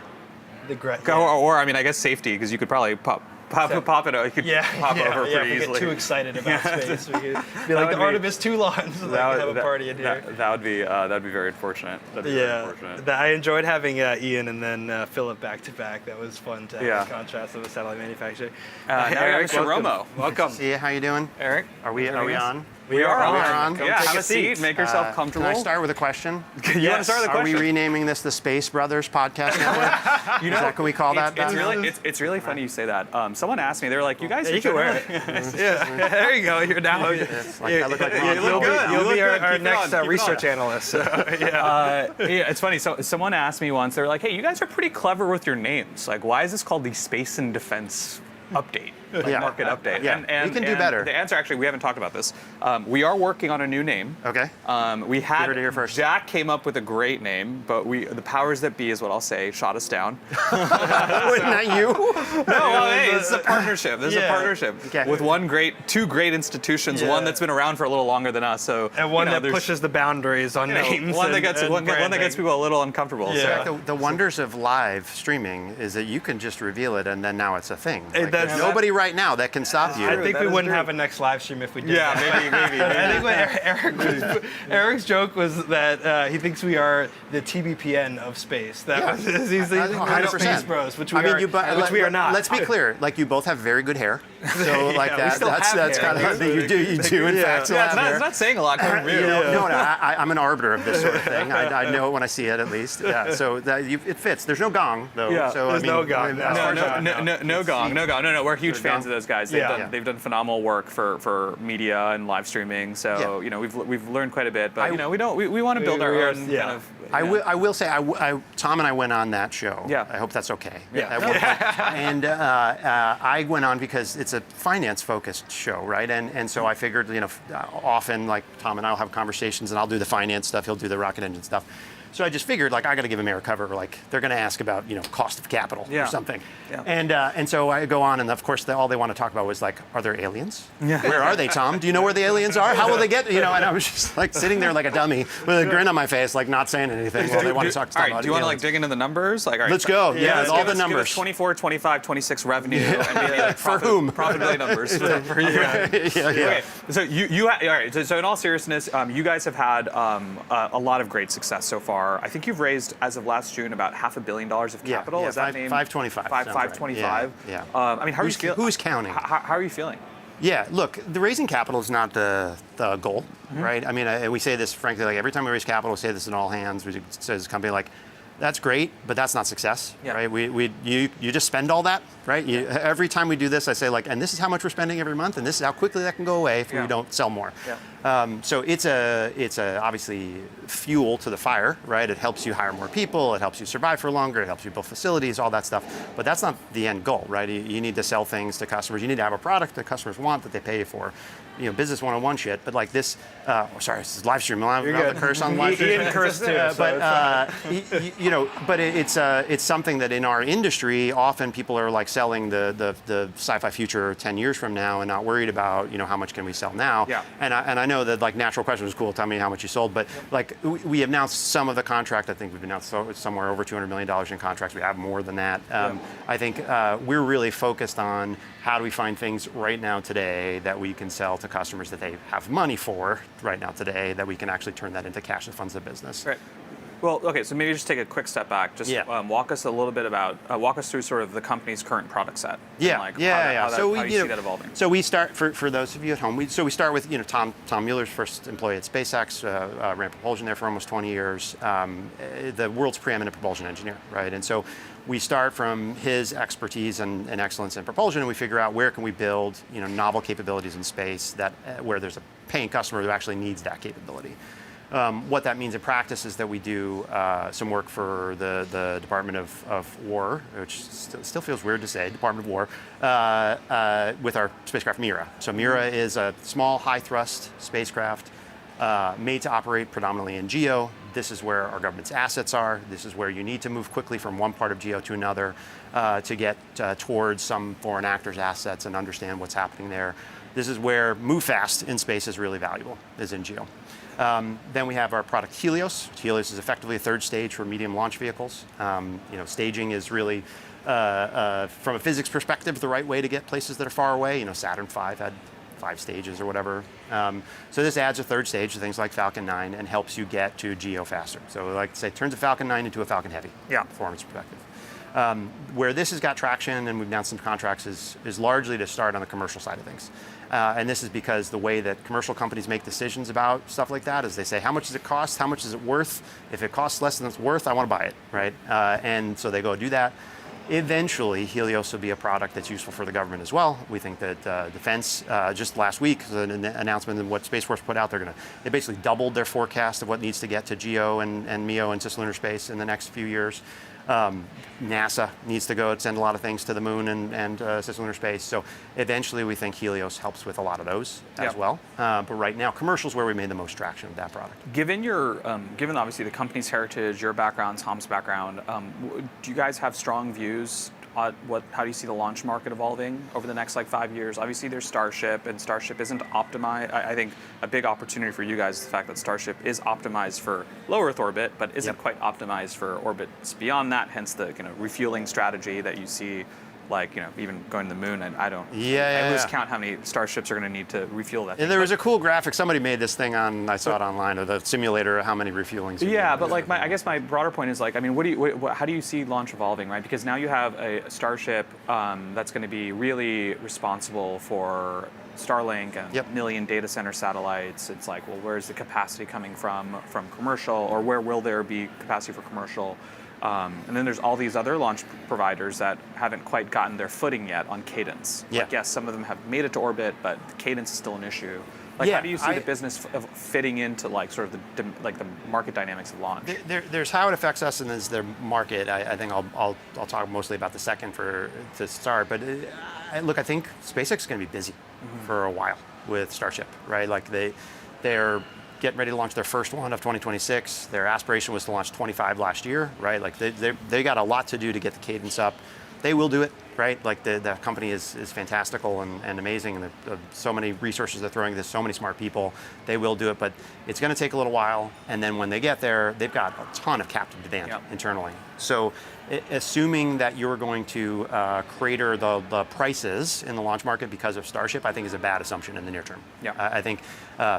Or I mean, I guess safety, because you could probably pop it. You could pop over pretty if we easily. get too excited about space, we could be like would the be- Artemis 2 launch, have a party in here. That would be very unfortunate. That'd be very unfortunate. I enjoyed having Ian and then Philip back to back. That was fun to have a contrast of a satellite manufacturer. Now Eric, Mr. Romo. welcome. See you. How you doing? Eric, Are we on? we are on. Yeah, take have a a seat. seat. Make yourself comfortable. Can I start with a question? You want to start with a Are we question? renaming this the Space Brothers Podcast Network? You know, Is that, can we call that? it's really funny you say that. Someone asked me, they were like, you guys You can wear it. Yeah, there you go. You're now. It's like, I look like Ron look Paul. good. You'll be our Keep it next on, keep it research on. analyst. Yeah, it's funny. So someone asked me once, they were like, hey, you guys are pretty clever with your names. Like, why is this called the Space and Defense Update? Market update. Yeah, And we can do better. The answer, actually, we haven't talked about this. We are working on a new name. Okay. We had heard it here first. Jack came up with a great name, but the powers that be is what I'll say shot us down. Wasn't that you? No, well, hey, this is a partnership. This is a partnership Okay. with two great institutions. Yeah. One that's been around for a little longer than us. So And one that there's- pushes the boundaries on names. one that and- gets and one that gets branding. people a little uncomfortable. Yeah. So. The wonders of live streaming is that you can just reveal it and then now it's a thing. Like, that's- there's nobody right now that can stop you. I think That we is wouldn't true. have a next live stream if we did. Yeah, that. maybe. I think what Eric's joke was that he thinks we are the TBPN of space. That was he thinks we're the 100%. Space Bros, which we are not. Let's be clear. Like you both have very good hair, so like we that. still That's have kind hair. of you do in fact still Yeah, have it's hair. not saying a lot. No, I'm an arbiter of this sort of thing. I know it when I see it, at least. Yeah, so it fits. There's no gong, though. Yeah, so, there's no gong. as far as I know. No gong. No. We're huge fans gong? of those guys. Yeah. They've done phenomenal work for media and live streaming. So Yeah. we've learned quite a bit. But we want to build our own kind of. I will say, Tom and I went on that show. Yeah. I hope that's okay. Yeah. At one point. And I went on because it's a finance-focused show, right? And so I figured, often like Tom and I will have conversations, and I'll do the finance stuff, he'll do the rocket engine stuff. So I just figured, like, I got to give him air cover. Like, they're going to ask about, cost of capital or something. Yeah. And so I go on, and of course, all they want to talk about was like, are there aliens? Yeah. Where are they, Tom? Do you know where the aliens are? How will they get? And I was just like sitting there like a dummy with a grin on my face, like not saying anything. While they want to talk All right, about do you want to aliens. dig into the numbers? Like, all right, Let's go. Yeah, let's all give the us- numbers. Give us 24, 25, 26 revenue, and maybe like For whom? profitability numbers for you. Yeah. Okay, so all right. So in all seriousness, you guys have had a lot of great success so far. I think you've raised, as of last June, about $500 million of capital. Yeah, Is that name? 525. 525. Yeah. I mean, how are you feeling? Who's counting? How are you feeling? Yeah, look, the raising capital is not the goal, right? I mean, and we say this frankly, like every time we raise capital, we say this in all hands. We say as a company, like, that's great, but that's not success, Yeah. right? You just spend all that, right? Every time we do this, I say like, and this is how much we're spending every month, and this is how quickly that can go away if we don't sell more. Yeah. So it's a obviously fuel to the fire, right? It helps you hire more people, it helps you survive for longer, it helps you build facilities, all that stuff. But that's not the end goal, right? You need to sell things to customers. You need to have a product that customers want that they pay you for. Business 101 shit. But like this, sorry, this is live stream. I'm allowed to curse on live stream. Ian cursed too. But it's something that in our industry, often people are like selling the sci-fi future 10 years from now and not worried about how much can we sell now. Yeah. And I know know the like natural question was cool. Tell me how much you sold, but like we announced some of the contract. I think we've announced somewhere over $200 million in contracts. We have more than that. I think we're really focused on how do we find things right now today that we can sell to customers that they have money for right now today that we can actually turn that into cash that funds the business. Right. Well, okay, so maybe just take a quick step back. Just walk us a little bit about, walk us through sort of the company's current product set. Yeah, and yeah. How you see that evolving. So we start, for those of you at home, we start with Tom Mueller's first employee at SpaceX, ran propulsion there for almost 20 years, the world's preeminent propulsion engineer, right? And so we start from his expertise and excellence in propulsion, and we figure out where can we build novel capabilities in space that where there's a paying customer who actually needs that capability. What that means in practice is that we do some work for the Department of War, which still feels weird to say, Department of War, with our spacecraft Mira. So Mira is a small, high-thrust spacecraft made to operate predominantly in GEO. This is where our government's assets are. This is where you need to move quickly from one part of GEO to another to get towards some foreign actors' assets and understand what's happening there. This is where move fast in space is really valuable, is in GEO. Then we have our product Helios. Helios is effectively a third stage for medium launch vehicles. Staging is really, from a physics perspective, the right way to get places that are far away. Saturn V had 5 stages or whatever. So this adds a third stage to things like Falcon 9 and helps you get to GEO faster. So like I say, turns a Falcon 9 into a Falcon Heavy, performance perspective. Where this has got traction, and we've announced some contracts, is largely to start on the commercial side of things. And this is because the way that commercial companies make decisions about stuff like that is they say, how much does it cost? How much is it worth? If it costs less than it's worth, I want to buy it, right? And so they go do that. Eventually, Helios will be a product that's useful for the government as well. We think that defense, just last week, an announcement of what Space Force put out, they basically doubled their forecast of what needs to get to GEO and MEO and cislunar space in the next few years. NASA needs to go send a lot of things to the moon and cislunar space. So eventually we think Helios helps with a lot of those as well. But right now, commercial is where we made the most traction with that product. Given given obviously the company's heritage, your background, Tom's background, do you guys have strong views on how do you see the launch market evolving over the next 5 years? Obviously there's Starship, and Starship isn't optimized. I think a big opportunity for you guys is the fact that Starship is optimized for low Earth orbit, but isn't quite optimized for orbits beyond that, hence the refueling strategy that you see, even going to the moon. And I lose count how many Starships are going to need to refuel that thing. And there was a cool graphic. Somebody made this thing I saw it online, of the simulator of how many refuelings. Yeah, but I guess my broader point is how do you see launch evolving, right? Because now you have a Starship that's going to be really responsible for Starlink and million data center satellites. It's where's the capacity coming from commercial, or where will there be capacity for commercial? And then there's all these other launch providers that haven't quite gotten their footing yet on cadence. Yes, some of them have made it to orbit, but cadence is still an issue. How do you see the business fitting into sort of the market dynamics of launch? There's how it affects us, and there's the market. I think I'll talk mostly about the second to start. But I think SpaceX is going to be busy for a while with Starship, right? They're getting ready to launch their first one of 2026. Their aspiration was to launch 25 last year, right? They got a lot to do to get the cadence up. They will do it, right? The company is fantastical and amazing, and so many resources they're throwing. There's so many smart people. They will do it, but it's going to take a little while. And then when they get there, they've got a ton of captive demand internally. So assuming that you're going to crater the prices in the launch market because of Starship, I think is a bad assumption in the near term. I think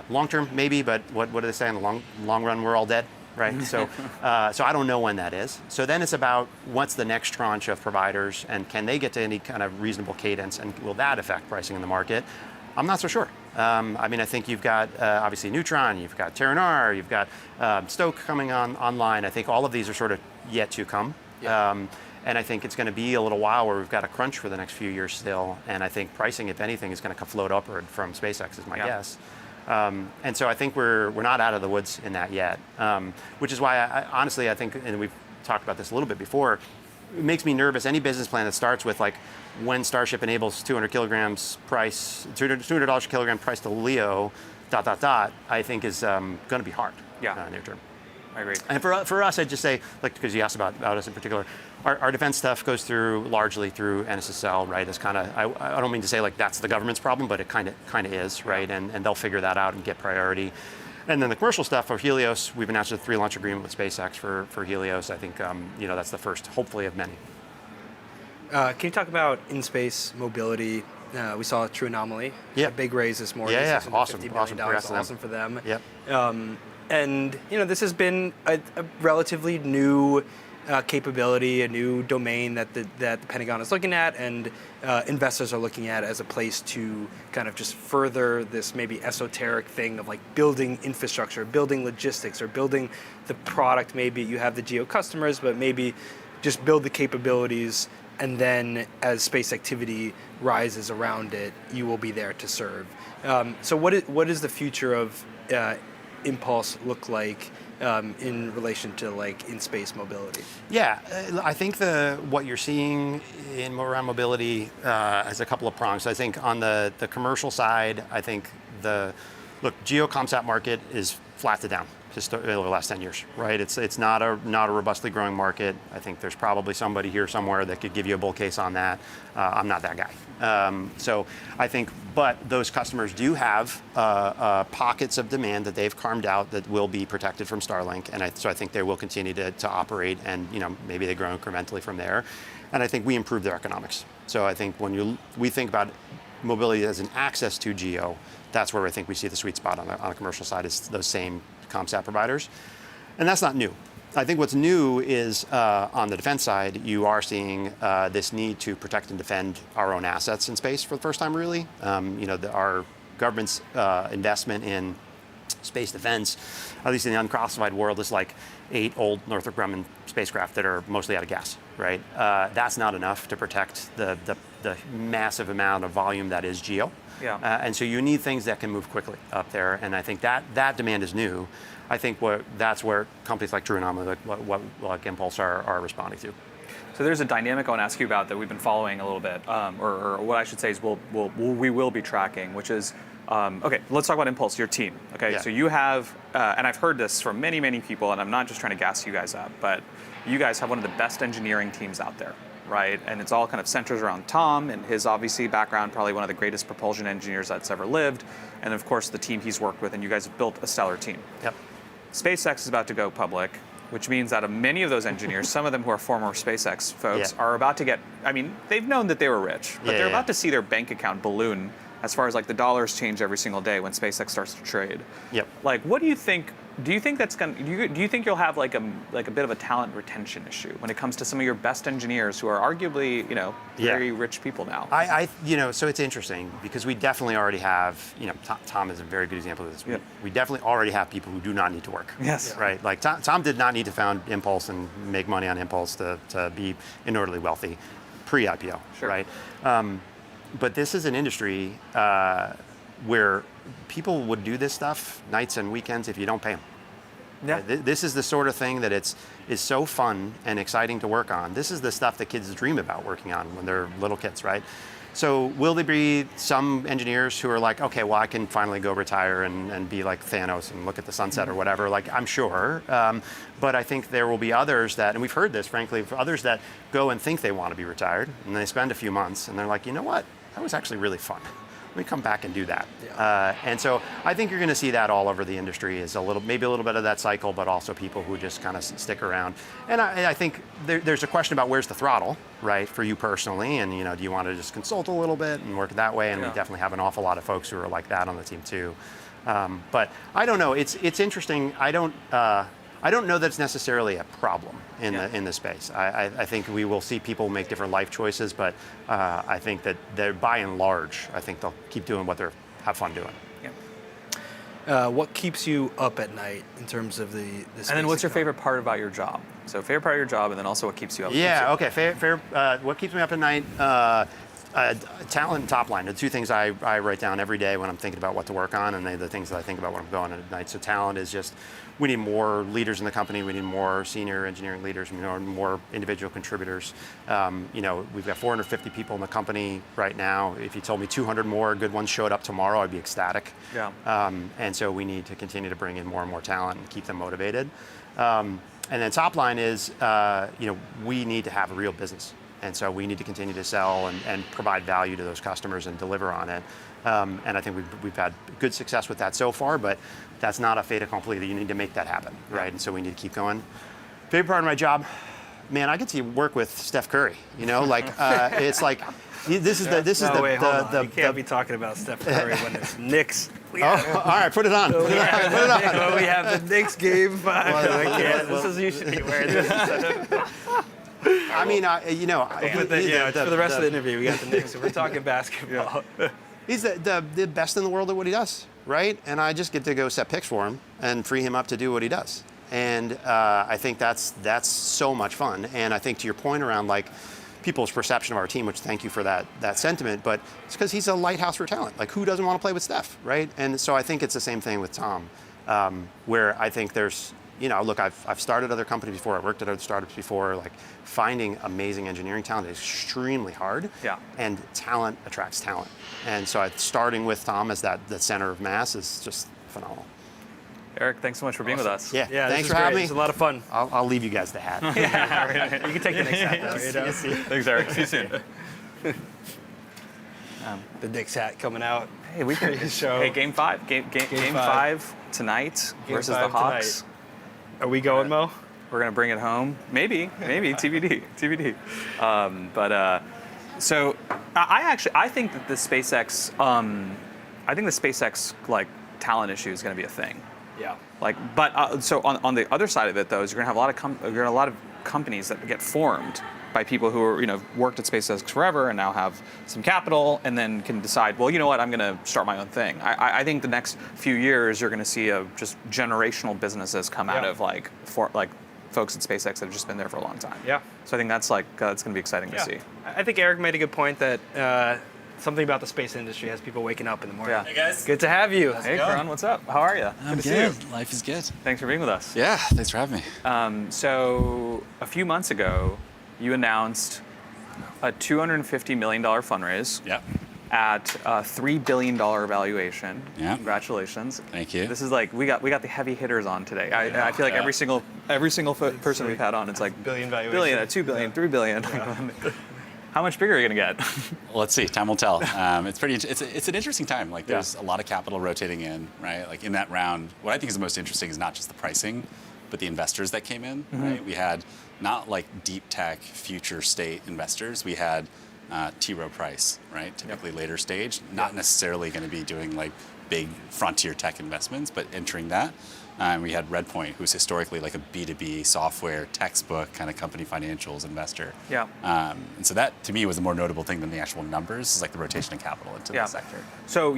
long term, maybe, but what do they say in the long run? We're all dead. Right, so I don't know when that is. So then it's about what's the next tranche of providers, and can they get to any kind of reasonable cadence, and will that affect pricing in the market? I'm not so sure. I think you've got obviously Neutron, you've got Terran-R, you've got Stoke coming online. I think all of these are sort of yet to come. And I think it's going to be a little while where we've got a crunch for the next few years still. And I think pricing, if anything, is going to float upward from SpaceX, is my guess. And so I think we're not out of the woods in that yet, which is why I think, and we've talked about this a little bit before, it makes me nervous. Any business plan that starts with when Starship enables $200 a kilogram price to LEO, I think is going to be hard near term. I agree. And for us, I'd just say, like, because you asked about us in particular, our defense stuff goes largely through NSSL, right? It's kind of, I don't mean to say like that's the government's problem, but it kind of is, right? And they'll figure that out and get priority. And then the commercial stuff for Helios, we've announced a 3-launch agreement with SpaceX for Helios. I think that's the first, hopefully, of many. Can you talk about in-space mobility? We saw a True Anomaly. Yeah. A big raise this morning. Yeah, $650 million. awesome for them. Awesome for them. Yep. And this has been a relatively new capability, a new domain that the Pentagon is looking at, and investors are looking at as a place to kind of just further this maybe esoteric thing of like building infrastructure, building logistics, or building the product. Maybe you have the geo customers, but maybe just build the capabilities, and then as space activity rises around it, you will be there to serve. So what is the future of Impulse look like in relation to like in-space mobility? Yeah, I think what you're seeing around mobility has a couple of prongs. I think on the commercial side, I think geo comsat market is flat to down just over the last 10 years, right? It's not a robustly growing market. I think there's probably somebody here somewhere that could give you a bull case on that. I'm not that guy. So I think, but those customers do have pockets of demand that they've carved out that will be protected from Starlink, and so I think they will continue to operate, and maybe they grow incrementally from there. And I think we improve their economics. So I think when we think about mobility as an access to geo, that's where I think we see the sweet spot on the commercial side is those same ComSat providers. And that's not new. I think what's new is on the defense side, you are seeing this need to protect and defend our own assets in space for the first time, really. Our government's investment in space defense, at least in the unclassified world, is like 8 old Northrop Grumman spacecraft that are mostly out of gas, right? That's not enough to protect the massive amount of volume that is geo. Yeah. And so you need things that can move quickly up there, and I think that demand is new. I think that's where companies like True Anomaly, like Impulse, are responding to. So there's a dynamic I want to ask you about that we've been following a little bit, or what I should say is we will be tracking, which is, okay, let's talk about Impulse, your team. Okay, Yeah. So you have, and I've heard this from many, many people, and I'm not just trying to gas you guys up, but you guys have one of the best engineering teams out there, right? And it's all kind of centers around Tom and his obviously background, probably one of the greatest propulsion engineers that's ever lived, and of course the team he's worked with, and you guys have built a stellar team. Yep. SpaceX is about to go public, which means that many of those engineers, some of them who are former SpaceX folks, Yeah. are about to get, I mean, they've known that they were rich, but they're Yeah. about to see their bank account balloon as far as like the dollars change every single day when SpaceX starts to trade. Yep. Like, what do you think? Do you think that's going? Do you think you'll have like a bit of a talent retention issue when it comes to some of your best engineers who are arguably very rich people now? So it's interesting because we definitely already have, Tom is a very good example of this. Yep. We definitely already have people who do not need to work. Yes. Right. Like Tom did not need to found Impulse and make money on Impulse to be inordinately wealthy, pre-IPO. Sure. Right. But this is an industry where people would do this stuff nights and weekends if you don't pay them. Yeah. This is the sort of thing that is so fun and exciting to work on. This is the stuff that kids dream about working on when they're little kids, right? So will there be some engineers who are like, okay, well, I can finally go retire and be like Thanos and look at the sunset or whatever? Like, I'm sure. But I think there will be others that, and we've heard this, frankly, for others that go and think they want to be retired, and they spend a few months, and they're like, you know what? That was actually really fun. Let me come back and do that. Yeah. And so I think you're going to see that all over the industry, is maybe a little bit of that cycle, but also people who just kind of stick around. And I think there's a question about where's the throttle, right, for you personally, and do you want to just consult a little bit and work that way? And we definitely have an awful lot of folks who are like that on the team too. But I don't know. It's interesting. I don't know that it's necessarily a problem in the space. I think we will see people make different life choices, but I think that they're, by and large, I think they'll keep doing what they have fun doing. Yeah. What keeps you up at night in terms of the space And then what's your economy? favorite part about your job? So favorite part of your job, and then also what keeps you up? Yeah. Okay. Fair. What keeps me up at night? Talent and top line. The two things I write down every day when I'm thinking about what to work on, and they're the things that I think about when I'm going at night. So talent is just, we need more leaders in the company. We need more senior engineering leaders. We need more individual contributors. We've got 450 people in the company right now. If you told me 200 more good ones showed up tomorrow, I'd be ecstatic. Yeah. And so we need to continue to bring in more and more talent and keep them motivated. And then top line is, we need to have a real business. And so we need to continue to sell and provide value to those customers and deliver on it. And I think we've had good success with that so far, but that's not a fait accompli. You need to make that happen, right? And so we need to keep going. Favorite part of my job, man, I get to work with Steph Curry. It's like this is the you can't be talking about Steph Curry when it's Knicks. All right, put it on. Put it on. When we have the Knicks game 5. I can't. This is you should be wearing this. I mean, for the rest of the interview, we got the Knicks, so we're talking basketball. He's the best in the world at what he does, right? And I just get to go set picks for him and free him up to do what he does. And I think that's so much fun. And I think to your point around like people's perception of our team, which thank you for that sentiment, but it's because he's a lighthouse for talent. Like who doesn't want to play with Steph, right? And so I think it's the same thing with Tom, where I think there's, look, I've started other companies before, I've worked at other startups before, like finding amazing engineering talent is extremely hard. Yeah. And talent attracts talent. And so starting with Tom as the center of mass is just phenomenal. Eric, thanks so much for being with us. Yeah, thanks for having me. It's a lot of fun. I'll leave you guys the hat. You can take the next hat though. Thanks, Eric. See you soon. The Knicks hat coming out. Hey, we can show. Hey, game 5. Game 5 tonight versus the Hawks. Tonight. Are we going, Mo? We're gonna bring it home. Maybe TBD. So I think that the SpaceX, like talent issue is gonna be a thing. Yeah. So on the other side of it though, is you're gonna have a lot of companies that get formed by people who are worked at SpaceX forever and now have some capital and then can decide, well, you know what, I'm gonna start my own thing. I think the next few years you're gonna see just generational businesses come out of folks at SpaceX that have just been there for a long time. Yeah. So I think that's gonna be exciting to see. I think Eric made a good point that something about the space industry has people waking up in the morning. Yeah. Hey guys. Good to have you. Hey, Karan, what's up? How are you? I'm good to good. see you. Life is good. Thanks for being with us. Yeah, thanks for having me. So a few months ago, you announced a $250 million fundraise Yep. at a $3 billion valuation. Yeah. Congratulations. Thank you. This is like we got the heavy hitters on today. I feel like every single person we've had on, it's like Billion valuation. billion, 2 billion, 3 billion. How much bigger are you gonna get? Well, let's see. Time will tell. It's an interesting time. Like there's a lot of capital rotating in, right? Like in that round, what I think is the most interesting is not just the pricing, but the investors that came in. Mm-hmm. Right? We had not like deep tech future state investors. We had T. Rowe Price, right? Typically later stage, not necessarily going to be doing like big frontier tech investments, but entering that. We had Redpoint, who's historically like a B2B software textbook kind of company financials investor. Yeah. And so that to me was the more notable thing than the actual numbers, is like the rotation of capital into the sector. So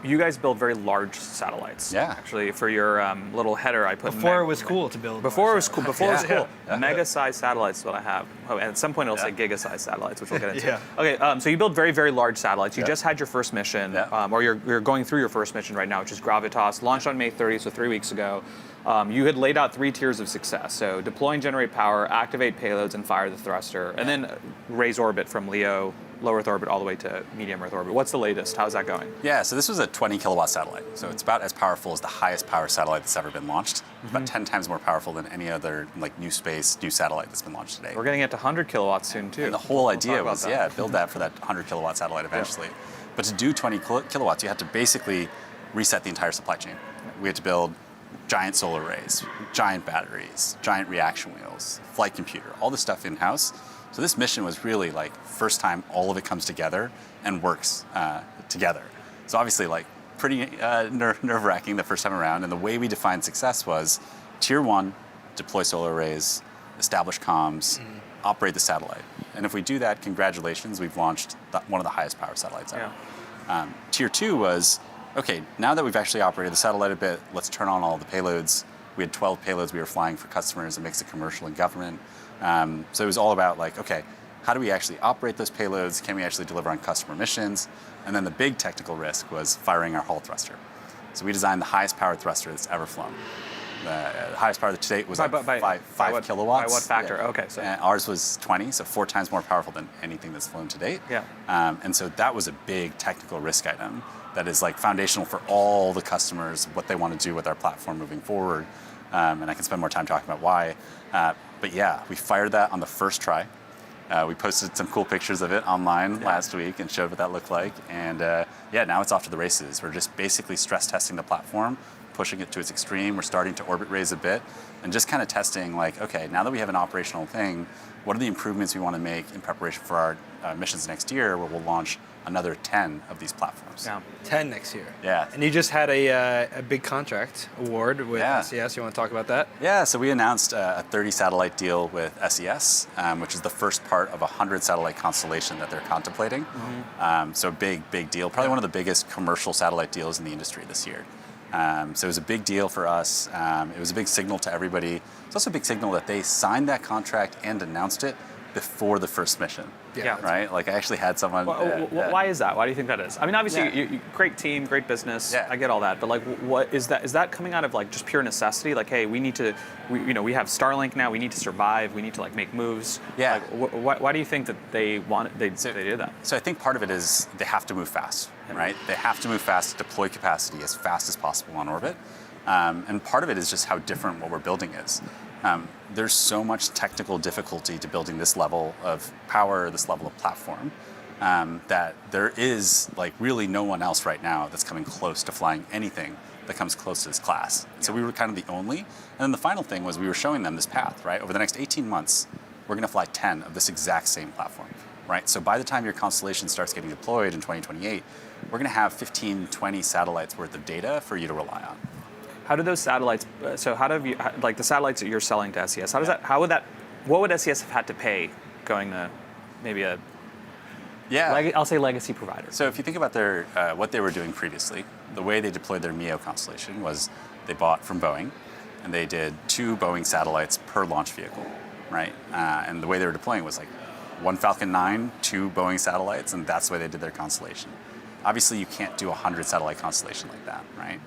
you guys build very large satellites. Yeah. Actually, for your little header, I put Before it was cool to build. Before it was cool. Before it was Yeah. cool. Mega-sized satellites is what I have. Oh, and at some point it'll say giga-sized satellites, which we'll get into. Yeah. Okay. So you build very, very large satellites. You just had your first mission, Yeah. or you're going through your first mission right now, which is Gravitas, launched on May 30th, so 3 weeks ago. You had laid out 3 tiers of success. So deploy and generate power, activate payloads, and fire the thruster, and then raise orbit from LEO, low Earth orbit, all the way to medium Earth orbit. What's the latest? How's that going? Yeah, so this was a 20 kilowatt satellite. So it's about as powerful as the highest power satellite that's ever been launched. About 10 times more powerful than any other like new satellite that's been launched today. We're getting it to 100 kilowatts soon too. And the whole idea talk about was, that. build that for that 100 kilowatt satellite eventually. But to do 20 kilowatts, you had to basically reset the entire supply chain. We had to build giant solar arrays, giant batteries, giant reaction wheels, flight computer, all this stuff in-house. So this mission was really like first time all of it comes together and works together. So obviously like pretty nerve-wracking the first time around. And the way we defined success was tier 1, deploy solar arrays, establish comms, operate the satellite. And if we do that, congratulations, we've launched one of the highest power satellites ever. Yeah. Tier 2 was, okay, now that we've actually operated the satellite a bit, let's turn on all the payloads. We had 12 payloads we were flying for customers, a mix of commercial and government. So it was all about like, okay, how do we actually operate those payloads? Can we actually deliver on customer missions? And then the big technical risk was firing our Hall thruster. So we designed the highest powered thruster that's ever flown. The highest power to date was By 5 kilowatts. By what factor? Yeah. Okay, so And ours was 20, so 4 times more powerful than anything that's flown to date. Yeah. And so that was a big technical risk item that is like foundational for all the customers, what they want to do with our platform moving forward. and I can spend more time talking about why. But yeah, we fired that on the first try. We posted some cool pictures of it online last week and showed what that looked like. And yeah, now it's off to the races. We're just basically stress testing the platform, pushing it to its extreme. We're starting to orbit raise a bit and just kind of testing like, okay, now that we have an operational thing, what are the improvements we want to make in preparation for our missions next year, where we'll launch another 10 of these platforms. Yeah, 10 next year. Yeah. And you just had a big contract award with Yeah. SES. You want to talk about that? Yeah, so we announced a 30 satellite deal with SES, which is the first part of a 100 satellite constellation that they're contemplating. So big deal. Probably one of the biggest commercial satellite deals in the industry this year. So it was a big deal for us. It was a big signal to everybody. It's also a big signal that they signed that contract and announced it before the first mission. Yeah. Right? Like I actually had someone. Why is that? Why do you think that is? I mean, obviously, you great team, great business. Yeah. I get all that, but like, what is that? Is that coming out of like just pure necessity? Like, hey, we need to, we have Starlink now. We need to survive. We need to like make moves. Yeah. Like, why do you think that they did that? So I think part of it is they have to move fast, right? They have to move fast to deploy capacity as fast as possible on orbit. And part of it is just how different what we're building is. There's so much technical difficulty to building this level of power, this level of platform, that there is like really no one else right now that's coming close to flying anything that comes close to this class. So we were kind of the only. And then the final thing was we were showing them this path, right? Over the next 18 months, we're going to fly 10 of this exact same platform, right? So by the time your constellation starts getting deployed in 2028, we're going to have 15, 20 satellites worth of data for you to rely on. How do those satellites? So how do you like the satellites that you're selling to SES? How does that? How would that? What would SES have had to pay going to maybe a? Yeah. I'll say legacy provider. So if you think about their what they were doing previously, the way they deployed their MEO constellation was they bought from Boeing, and they did 2 Boeing satellites per launch vehicle, right? And the way they were deploying was like 1 Falcon 9, 2 Boeing satellites, and that's the way they did their constellation. Obviously, you can't do a 100 satellite constellation like that, right?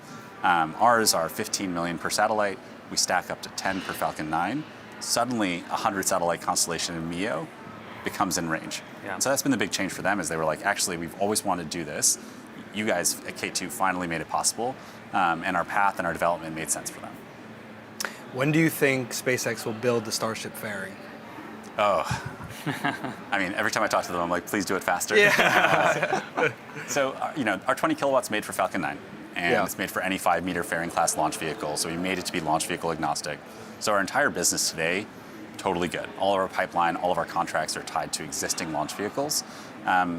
Ours are 15 million per satellite. We stack up to 10 per Falcon 9. Suddenly, a 100 satellite constellation in MEO becomes in range. Yeah. And so that's been the big change for them is they were like, actually, we've always wanted to do this. You guys at K2 finally made it possible, and our path and our development made sense for them. When do you think SpaceX will build the Starship fairing? Oh, I mean, every time I talk to them, I'm like, please do it faster. Yeah. So, our 20 kilowatts made for Falcon 9. And it's made for any 5-meter fairing class launch vehicle. So we made it to be launch vehicle agnostic. So our entire business today, totally good. All of our pipeline, all of our contracts are tied to existing launch vehicles.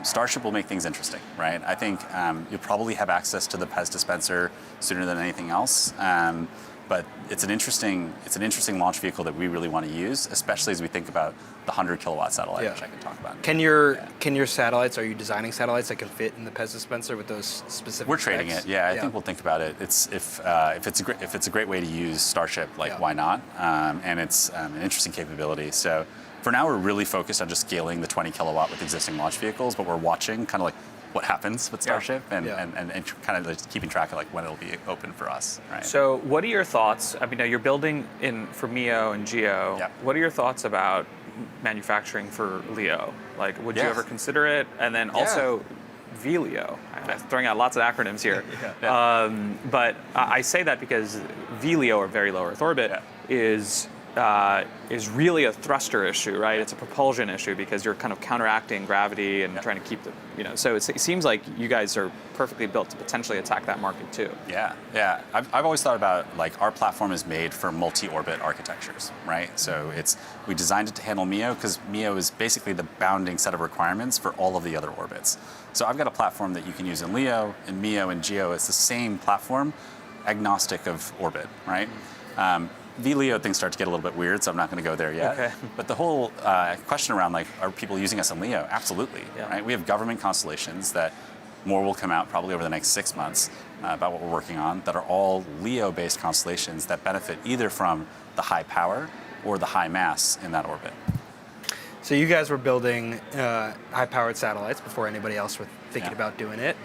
Starship will make things interesting, right? I think you'll probably have access to the PEZ dispenser sooner than anything else. But it's an interesting launch vehicle that we really want to use, especially as we think about the 100 kilowatt satellite, which I can talk about. Can your satellites? Are you designing satellites that can fit in the PEZ dispenser with those specific? We're trading specs? it. Yeah, I think we'll think about it. It's if it's a great way to use Starship, why not? And it's an interesting capability. So for now, we're really focused on just scaling the 20 kilowatt with existing launch vehicles, but we're watching kind of like what happens with Starship and kind of like keeping track of like when it'll be open for us. Right. So what are your thoughts? I mean, now you're building for MEO and GEO. Yeah. What are your thoughts about manufacturing for LEO? Like, would you ever consider it? And then also VLEO. I'm throwing out lots of acronyms here. But I say that because VLEO, or very low Earth orbit, is really a thruster issue, right? It's a propulsion issue because you're kind of counteracting gravity and trying to keep the, so it seems like you guys are perfectly built to potentially attack that market too. Yeah. I've always thought about like our platform is made for multi-orbit architectures, right? So we designed it to handle MEO because MEO is basically the bounding set of requirements for all of the other orbits. So I've got a platform that you can use in LEO, in MEO, and GEO. It's the same platform, agnostic of orbit, right? VLEO things start to get a little bit weird, so I'm not going to go there yet. Okay. But the whole question around like, are people using us in LEO? Absolutely. Right? We have government constellations that more will come out probably over the next 6 months about what we're working on that are all LEO-based constellations that benefit either from the high power or the high mass in that orbit. So you guys were building high-powered satellites before anybody else were thinking about doing it.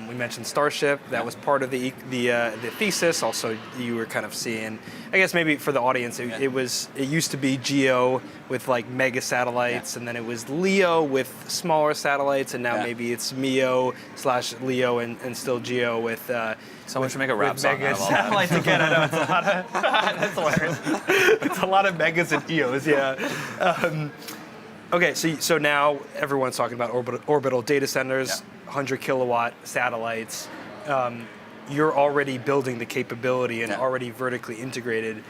We mentioned Starship. That was part of the thesis. Also, you were kind of seeing, I guess maybe for the audience, it used to be GEO with like mega satellites, and then it was LEO with smaller satellites, and now maybe it's MEO/LEO and still GEO with. Someone should make a rap song out of all that. Satellites again. I know it's a lot of. That's hilarious. It's a lot of megas and EOs. Yeah. Okay, so now everyone's talking about orbital data centers, 100 kilowatt satellites. You're already building the capability and already vertically integrated.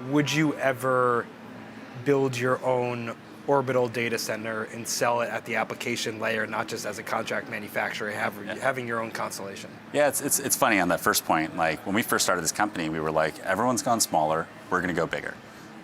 Would you ever build your own orbital data center and sell it at the application layer, not just as a contract manufacturer, having your own constellation? Yeah, it's funny on that first point. Like when we first started this company, we were like, everyone's gone smaller, we're going to go bigger.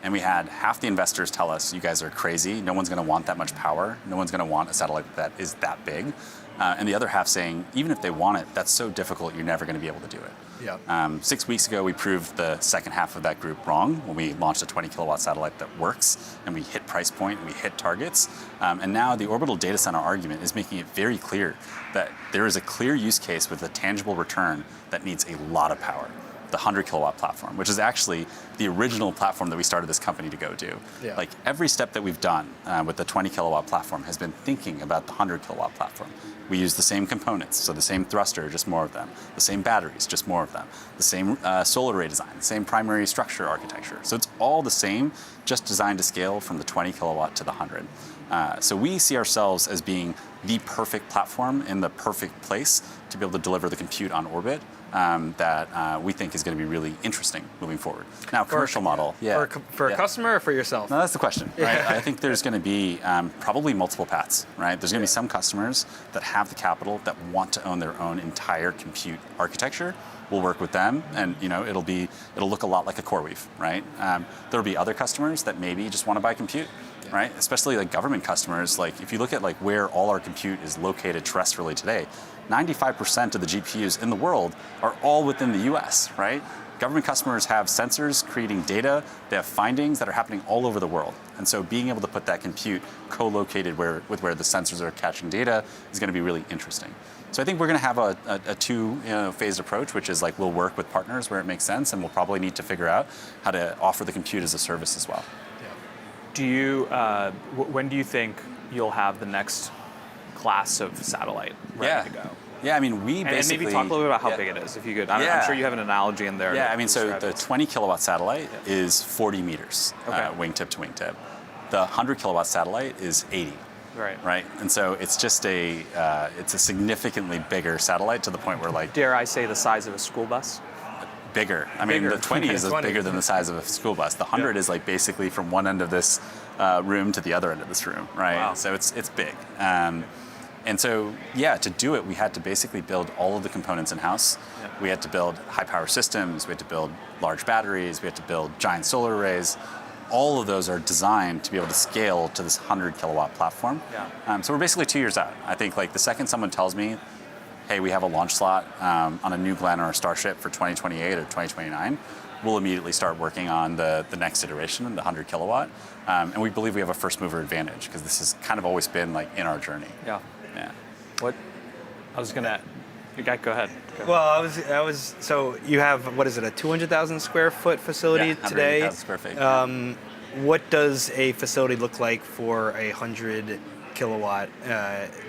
And we had half the investors tell us, you guys are crazy, no one's going to want that much power, no one's going to want a satellite that is that big. And the other half saying, even if they want it, that's so difficult, you're never going to be able to do it. Yeah. 6 weeks ago, we proved the second half of that group wrong when we launched a 20 kilowatt satellite that works, and we hit price point, and we hit targets. And now the orbital data center argument is making it very clear that there is a clear use case with a tangible return that needs a lot of power. The 100 kilowatt platform, which is actually the original platform that we started this company to go do. Yeah. Like every step that we've done with the 20 kilowatt platform has been thinking about the 100 kilowatt platform. We use the same components, so the same thruster, just more of them. The same batteries, just more of them. The same solar array design, the same primary structure architecture. So it's all the same, just designed to scale from the 20 kilowatt to the 100. So we see ourselves as being the perfect platform in the perfect place to be able to deliver the compute on orbit that we think is going to be really interesting moving forward. Now, commercial model. Yeah. For a customer or for yourself? No, that's the question, right? I think there's going to be probably multiple paths, right? There's going to be some customers that have the capital that want to own their own entire compute architecture. We'll work with them, and it'll look a lot like a CoreWeave, right? There'll be other customers that maybe just want to buy compute, right? Especially like government customers. Like if you look at like where all our compute is located terrestrially today, 95% of the GPUs in the world are all within the US, right? Government customers have sensors creating data, they have findings that are happening all over the world. And so being able to put that compute co-located with where the sensors are catching data is going to be really interesting. So I think we're going to have a two-phased approach, which is like we'll work with partners where it makes sense, and we'll probably need to figure out how to offer the compute as a service as well. Do you, when do you think you'll have the next class of satellite ready to go? Yeah, I mean, we basically... And maybe talk a little bit about how big it is, if you could. I'm sure you have an analogy in there. Yeah, I mean, so the 20 kilowatt satellite is 40 meters, wingtip to wingtip. The 100 kilowatt satellite is 80. Right, and so it's just it's a significantly bigger satellite to the point where like... Dare I say the size of a school bus? Bigger. I mean, the 20 is bigger than the size of a school bus. The 100 is like basically from one end of this room to the other end of this room, right? Wow. So it's big. And so, to do it, we had to basically build all of the components in-house. Yeah. We had to build high-power systems. We had to build large batteries. We had to build giant solar arrays. All of those are designed to be able to scale to this 100 kilowatt platform. Yeah. So we're basically 2 years out. I think like the second someone tells me, hey, we have a launch slot on a New Glenn or a Starship for 2028 or 2029, we'll immediately start working on the next iteration, the 100 kilowatt. And we believe we have a first mover advantage because this has kind of always been like in our journey. Yeah. What? I was gonna. Go ahead. Well, I was. So you have, what is it, a 200,000 square foot facility today? 180,000 square feet. What does a facility look like for a 100 kilowatt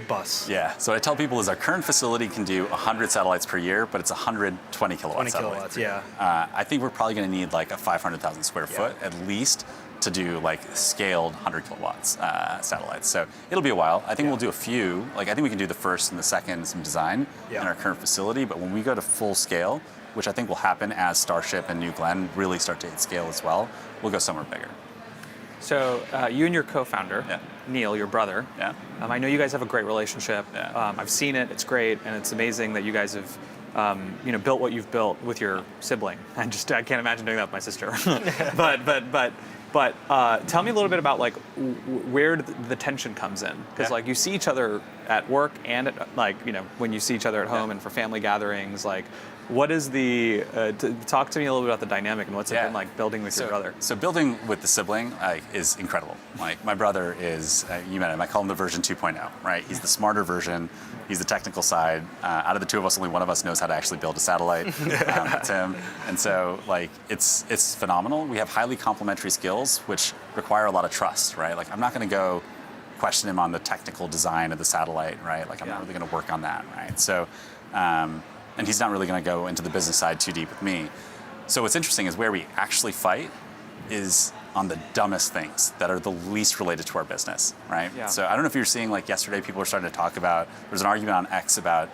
bus? Yeah, so what I tell people is our current facility can do 100 satellites per year, but it's 120 kilowatt 20 satellites. kilowatts, yeah. I think we're probably going to need like a 500,000 square foot at least to do like scaled 100 kilowatts satellites. So it'll be a while. I think we'll do a few. Like I think we can do the first and the second, some design in our current facility. But when we go to full scale, which I think will happen as Starship and New Glenn really start to hit scale as well, we'll go somewhere bigger. So you and your co-founder, Neil, your brother, I know you guys have a great relationship. I've seen it. It's great, and it's amazing that you guys have built what you've built with your sibling. I can't imagine doing that with my sister. But tell me a little bit about like where the tension comes in, because like you see each other at work and at, like when you see each other at home and for family gatherings. Like What is talk to me a little bit about the dynamic and what's it been like building with your brother? So building with the sibling is incredible. Like my brother is, you met him, I call him the version 2.0, right? He's the smarter version. He's the technical side. Out of the two of us, only one of us knows how to actually build a satellite. It's him. And so like it's phenomenal. We have highly complementary skills, which require a lot of trust, right? Like I'm not going to go question him on the technical design of the satellite, right? Like I'm not really going to work on that, right? So, and he's not really going to go into the business side too deep with me. So what's interesting is where we actually fight is on the dumbest things that are the least related to our business, right? Yeah. So I don't know if you were seeing, like yesterday, people were starting to talk about, there's an argument on X about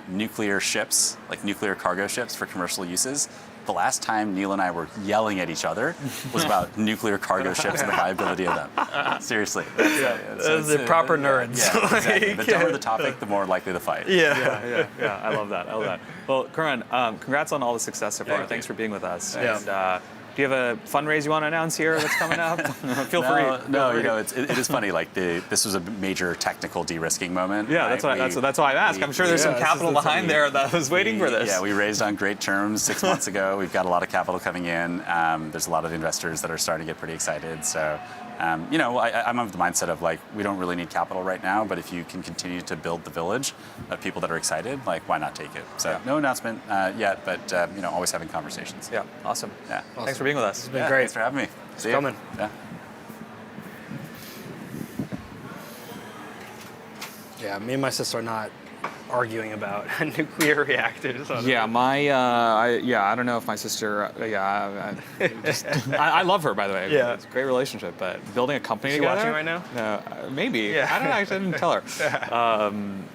nuclear ships, like nuclear cargo ships for commercial uses. The last time Neil and I were yelling at each other was about nuclear cargo ships and the viability of them. Seriously. Those are proper nerds. Yeah, exactly. The dumber the topic, the more likely the fight. Yeah. I love that. Well, Karan, congrats on all the success so far. Thank Thanks you. for being with us. Thanks. And do you have a fundraise you want to announce here that's coming up? Feel free. No, you know, it is funny. Like this was a major technical de-risking moment. Yeah, right? that's why I asked. I'm sure there's some capital behind there that was waiting for this. Yeah, we raised on great terms 6 months ago. We've got a lot of capital coming in. There's a lot of investors that are starting to get pretty excited. So, you know, I'm of the mindset of like, we don't really need capital right now, but if you can continue to build the village of people that are excited, like, why not take it? So, no announcement yet, but you know, always having conversations. Yeah, awesome. Yeah. Thanks for being with us. It's been great. Thanks for having me. See you. coming. Yeah. Yeah, me and my sister are not arguing about nuclear reactors. Yeah, I don't know if my sister. I love her, by the way. Yeah. It's a great relationship. But building a company Is she together. watching right now? No, maybe. Yeah. I don't know. Actually, I didn't tell her.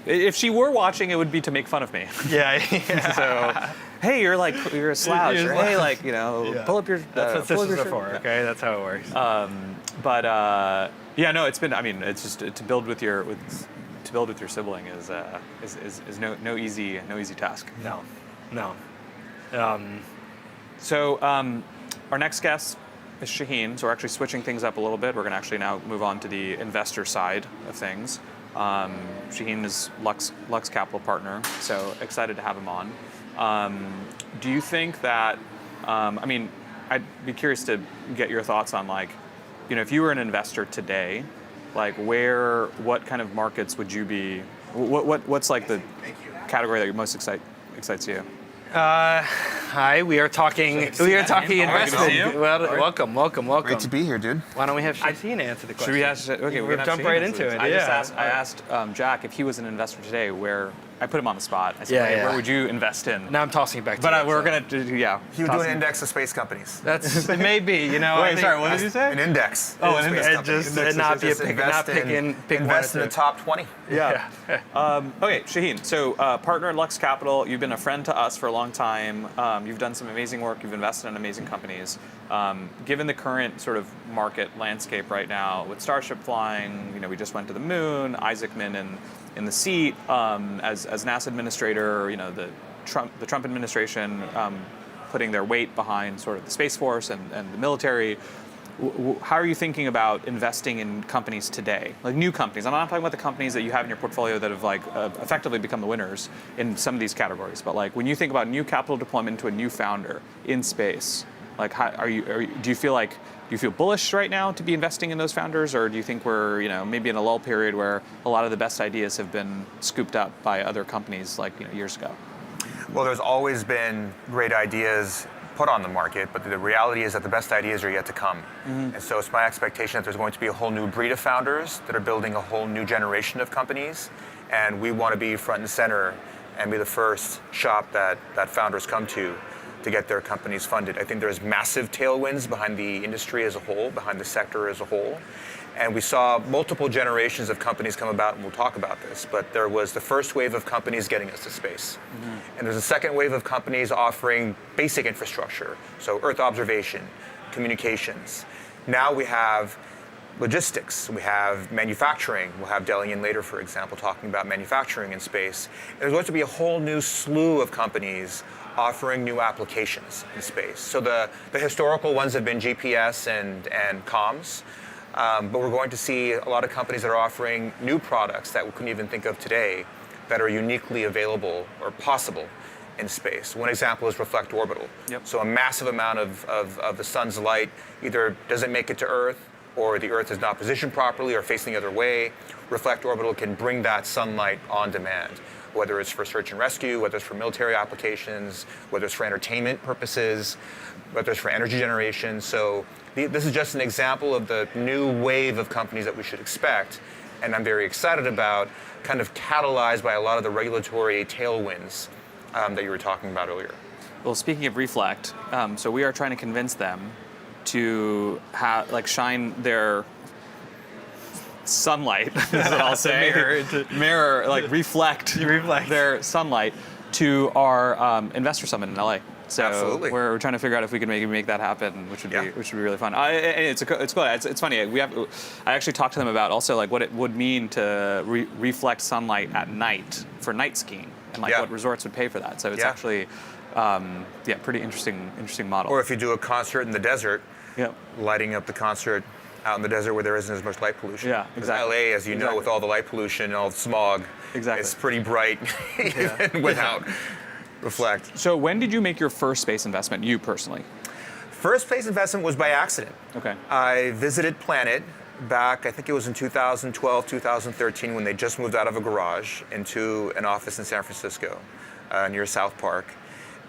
If she were watching, it would be to make fun of me. Yeah. So, hey, you're a slouch. Or, hey, like pull up your. That's what pull up your sisters are shirt. for, okay? That's how it works. But yeah, no, it's been. I mean, it's just to build with your sibling is no easy task. No. So our next guest is Shaheen. So we're actually switching things up a little bit. We're going to actually now move on to the investor side of things. Shaheen is Lux Capital partner. So excited to have him on. Do you think that? I mean, I'd be curious to get your thoughts on like, if you were an investor today, like what kind of markets would you be? What's like the category that most excites you? Hi, we are talking investment. Well, welcome. Great to be here, dude. Why don't we have Shaheen answer the question? Should we ask? Okay, We'll jump right into it. I asked Jack if he was an investor today. Where I put him on the spot. I said, where would you invest in? Now I'm tossing it back to But you. we're gonna He would do an index of space companies. That's it may be. Wait, sorry. What did you say? An index. Oh, of an space index. companies. Just not be a pick. Not picking. Pick invest in one the top 20. Yeah. Okay, Shaheen. So, partner in Lux Capital. You've been a friend to us for a long time. You've done some amazing work. You've invested in amazing companies. Given the current sort of market landscape right now, with Starship flying, we just went to the moon. Isaacman in the seat as NASA administrator. The Trump administration putting their weight behind sort of the Space Force and the military. How are you thinking about investing in companies today, like new companies? I'm not talking about the companies that you have in your portfolio that have effectively become the winners in some of these categories, but like when you think about new capital deployment to a new founder in space, like do you feel bullish right now to be investing in those founders, or do you think we're maybe in a lull period where a lot of the best ideas have been scooped up by other companies like years ago? Well, there's always been great ideas put on the market, but the reality is that the best ideas are yet to come. Mm-hmm. And so it's my expectation that there's going to be a whole new breed of founders that are building a whole new generation of companies, and we want to be front and center and be the first shop that founders come to get their companies funded. I think there's massive tailwinds behind the industry as a whole, behind the sector as a whole. And we saw multiple generations of companies come about, and we'll talk about this, but there was the first wave of companies getting us to space. Mm-hmm. And there's a second wave of companies offering basic infrastructure, so Earth observation, communications. Now we have logistics, we have manufacturing. We'll have Delian later, for example, talking about manufacturing in space. And there's going to be a whole new slew of companies offering new applications in space. So the historical ones have been GPS and comms. But we're going to see a lot of companies that are offering new products that we couldn't even think of today that are uniquely available or possible in space. One example is reflect orbital. Yep. So a massive amount of the sun's light either doesn't make it to Earth, or the Earth is not positioned properly or facing the other way. Reflect orbital can bring that sunlight on demand, whether it's for search and rescue, whether it's for military applications, whether it's for entertainment purposes, whether it's for energy generation. So this is just an example of the new wave of companies that we should expect, and I'm very excited about, kind of catalyzed by a lot of the regulatory tailwinds that you were talking about earlier. Well, speaking of reflect, so we are trying to convince them to shine their sunlight, is what I'll say, reflect their sunlight to our investor summit in LA. So Absolutely. we're trying to figure out if we can make that happen, which would be really fun. And it's cool. It's funny. I actually talked to them about also like what it would mean to reflect sunlight at night for night skiing, and what resorts would pay for that. So it's actually pretty interesting model. Or if you do a concert in the desert, lighting up the concert out in the desert where there isn't as much light pollution. Yeah, exactly. LA, as you know, with all the light pollution and all the smog, it's pretty bright even without reflect. So when did you make your first space investment, you personally? First space investment was by accident. Okay. I visited Planet back, I think it was in 2012, 2013, when they just moved out of a garage into an office in San Francisco near South Park.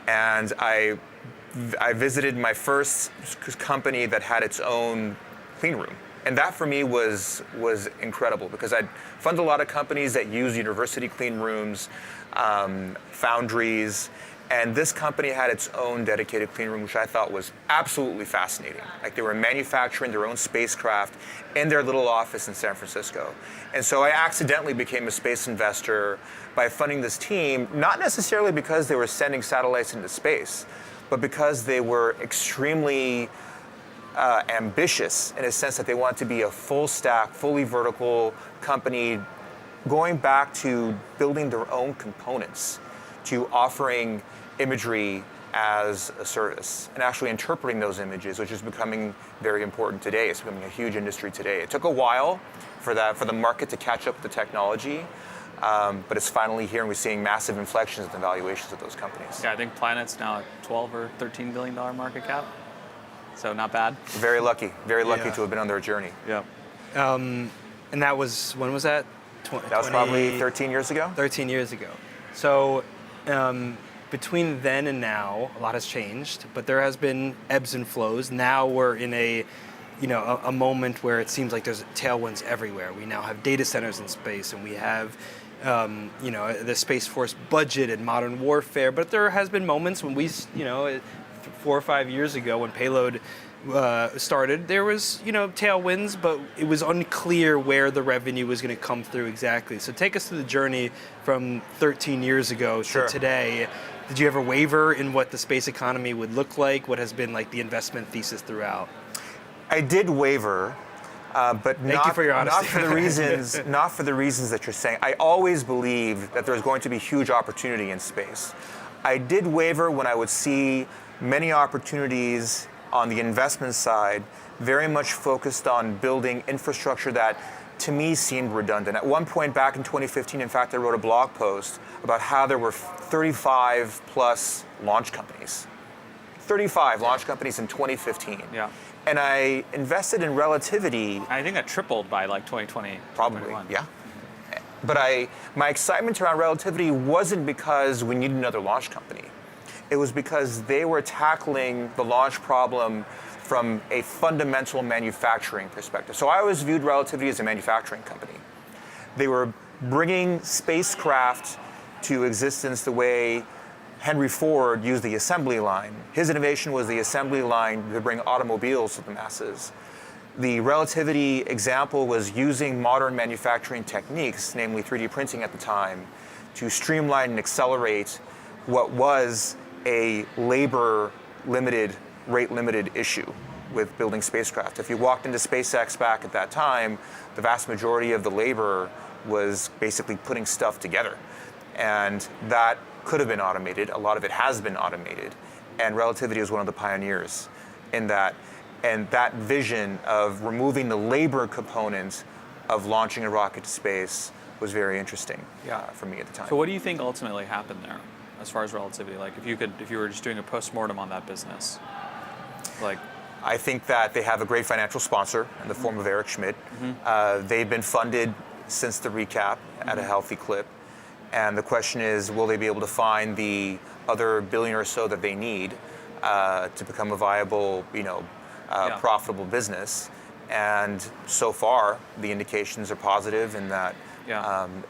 And I visited my first company that had its own clean room. And that for me was incredible, because I'd funded a lot of companies that use university clean rooms, foundries, and this company had its own dedicated clean room, which I thought was absolutely fascinating. Like, they were manufacturing their own spacecraft in their little office in San Francisco. And so I accidentally became a space investor by funding this team, not necessarily because they were sending satellites into space, but because they were extremely ambitious in a sense that they want to be a full stack, fully vertical company, going back to building their own components, to offering imagery as a service, and actually interpreting those images, which is becoming very important today. It's becoming a huge industry today. It took a while for the market to catch up with the technology, but it's finally here, and we're seeing massive inflections in the valuations of those companies. Yeah, I think Planet's now at $12 or $13 billion market cap. So not bad. Very lucky to have been on their journey. Yeah. And that was, when was that? That was probably 13 years ago. 13 years ago. So between then and now, a lot has changed, but there has been ebbs and flows. Now we're in a moment where it seems like there's tailwinds everywhere. We now have data centers in space, and we have the Space Force budget and modern warfare. But there has been moments when 4 or 5 years ago, when Payload started, there was tailwinds, but it was unclear where the revenue was going to come through exactly. So take us through the journey from 13 years ago to today. Did you ever waver in what the space economy would look like? What has been like the investment thesis throughout? I did waver, but Thank you for your honesty. not for the reasons that you're saying. I always believed that there's going to be huge opportunity in space. I did waver when I would see many opportunities on the investment side, very much focused on building infrastructure that, to me, seemed redundant. At one point back in 2015, in fact, I wrote a blog post about how there were 35 plus launch companies. 35 launch companies in 2015. Yeah. And I invested in Relativity. I think that tripled by like 2020. Probably, 2021. yeah. But my excitement around Relativity wasn't because we needed another launch company. It was because they were tackling the launch problem from a fundamental manufacturing perspective. So I always viewed Relativity as a manufacturing company. They were bringing spacecraft to existence the way Henry Ford used the assembly line. His innovation was the assembly line to bring automobiles to the masses. The Relativity example was using modern manufacturing techniques, namely 3D printing at the time, to streamline and accelerate what was a labor-limited, rate-limited issue with building spacecraft. If you walked into SpaceX back at that time, the vast majority of the labor was basically putting stuff together. And that could have been automated. A lot of it has been automated. And Relativity was one of the pioneers in that. And that vision of removing the labor component of launching a rocket to space was very interesting for me at the time. So what do you think ultimately happened there? as far as relativity? Like if you were just doing a post-mortem on that business, like. I think that they have a great financial sponsor in the form of Eric Schmidt. They've been funded since the recap at a healthy clip. And the question is, will they be able to find the other billion or so that they need to become a viable, profitable business? And so far, the indications are positive in that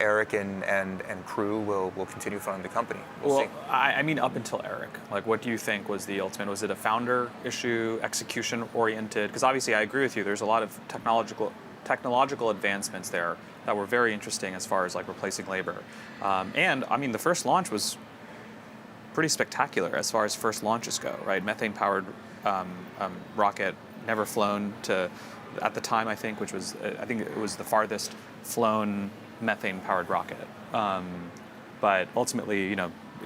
Eric and crew will continue funding the company. We'll see. I mean, up until Eric, like, what do you think was the ultimate? Was it a founder issue, execution oriented? Because obviously, I agree with you. There's a lot of technological advancements there that were very interesting as far as like replacing labor. And I mean, the first launch was pretty spectacular as far as first launches go, right? Methane-powered rocket, never flown to, at the time, I think it was the farthest flown methane-powered rocket. But ultimately,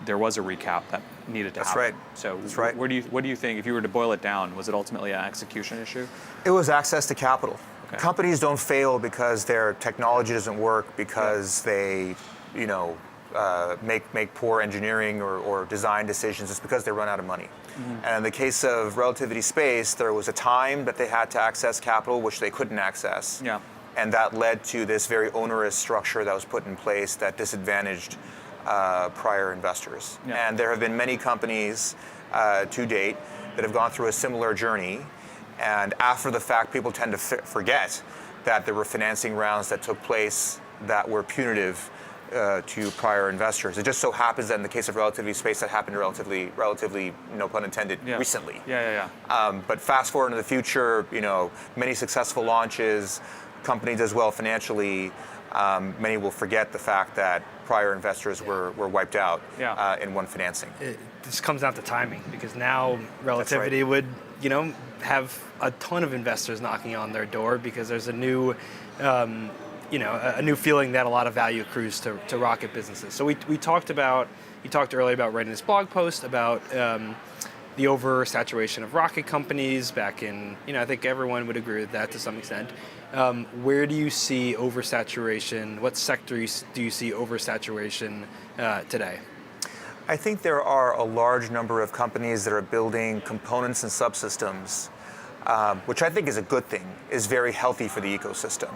there was a recap that needed to happen. Right. So that's right. What do you think, if you were to boil it down, was it ultimately an execution issue? It was access to capital. Okay. Companies don't fail because their technology doesn't work, because they, make poor engineering or design decisions. It's because they run out of money. And in the case of Relativity Space, there was a time that they had to access capital, which they couldn't access. Yeah. And that led to this very onerous structure that was put in place that disadvantaged prior investors. Yeah. And there have been many companies to date that have gone through a similar journey. And after the fact, people tend to forget that there were financing rounds that took place that were punitive to prior investors. It just so happens that in the case of Relativity Space, that happened relatively, no pun intended, recently. Yeah. But fast forward into the future, many successful launches, company does well financially, many will forget the fact that prior investors were wiped out in one financing. This comes down to timing, because now Relativity would, have a ton of investors knocking on their door, because there's a new, a new feeling that a lot of value accrues to rocket businesses. So you talked earlier about writing this blog post about the oversaturation of rocket companies back in, I think everyone would agree with that to some extent. Where do you see oversaturation? What sector do you see oversaturation today? I think there are a large number of companies that are building components and subsystems, which I think is a good thing, is very healthy for the ecosystem.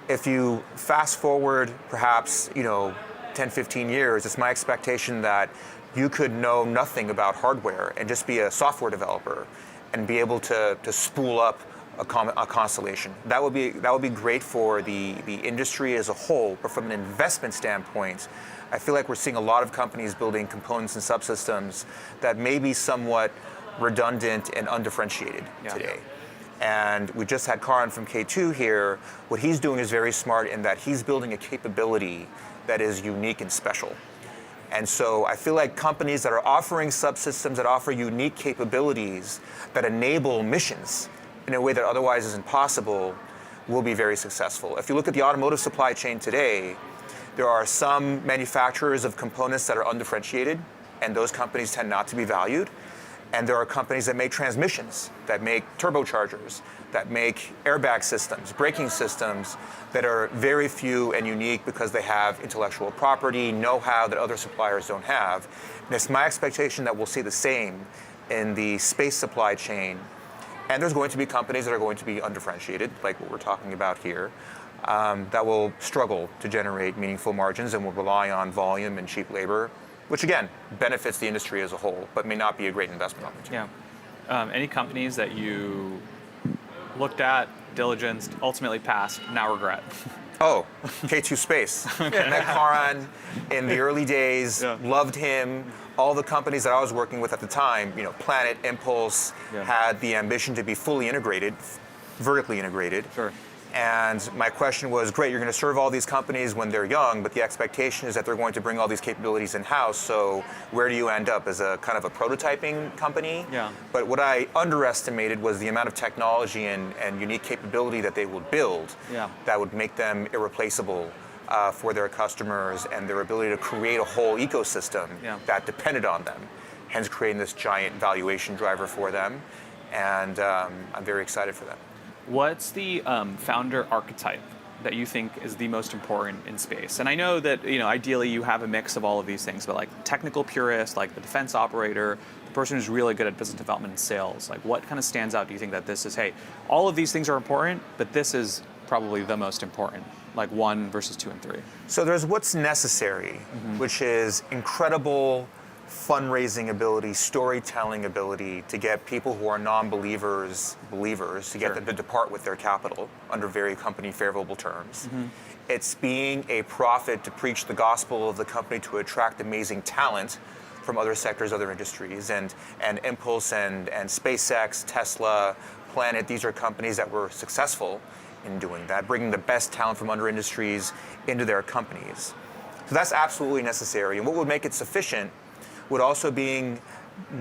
If you fast forward perhaps 10, 15 years, it's my expectation that you could know nothing about hardware and just be a software developer and be able to spool up a constellation. That would be great for the industry as a whole, but from an investment standpoint, I feel like we're seeing a lot of companies building components and subsystems that may be somewhat redundant and undifferentiated today. And we just had Karan from K2 here. What he's doing is very smart in that he's building a capability that is unique and special. And so I feel like companies that are offering subsystems that offer unique capabilities that enable missions in a way that otherwise isn't possible will be very successful. If you look at the automotive supply chain today, there are some manufacturers of components that are undifferentiated, and those companies tend not to be valued. And there are companies that make transmissions, that make turbochargers, that make airbag systems, braking systems that are very few and unique because they have intellectual property, know-how that other suppliers don't have. And it's my expectation that we'll see the same in the space supply chain. And there's going to be companies that are going to be undifferentiated, like what we're talking about here, that will struggle to generate meaningful margins and will rely on volume and cheap labor, which again benefits the industry as a whole, but may not be a great investment opportunity. Yeah. Any companies that you looked at, diligenced, ultimately passed, now regret? Oh, K2 Space. Met Karan in the early days, loved him. All the companies that I was working with at the time, Planet, Impulse, had the ambition to be fully integrated, vertically integrated. Sure. And my question was, great, you're going to serve all these companies when they're young, but the expectation is that they're going to bring all these capabilities in-house, so where do you end up? As a kind of a prototyping company? Yeah. But what I underestimated was the amount of technology and unique capability that they would build that would make them irreplaceable for their customers, and their ability to create a whole ecosystem that depended on them, hence creating this giant valuation driver for them. And I'm very excited for them. What's the founder archetype that you think is the most important in space? And I know that ideally you have a mix of all of these things, but like technical purist, like the defense operator, the person who's really good at business development and sales, like what kind of stands out? Do you think that this is, hey, all of these things are important, but this is probably the most important, like 1 versus 2 and 3? So there's what's necessary, which is incredible fundraising ability, storytelling ability to get people who are non-believers believers, to get them to depart with their capital under very company favorable terms. It's being a prophet to preach the gospel of the company to attract amazing talent from other sectors, other industries, and Impulse and SpaceX, Tesla, Planet. These are companies that were successful in doing that, bringing the best talent from other industries into their companies. So that's absolutely necessary. And what would make it sufficient would also being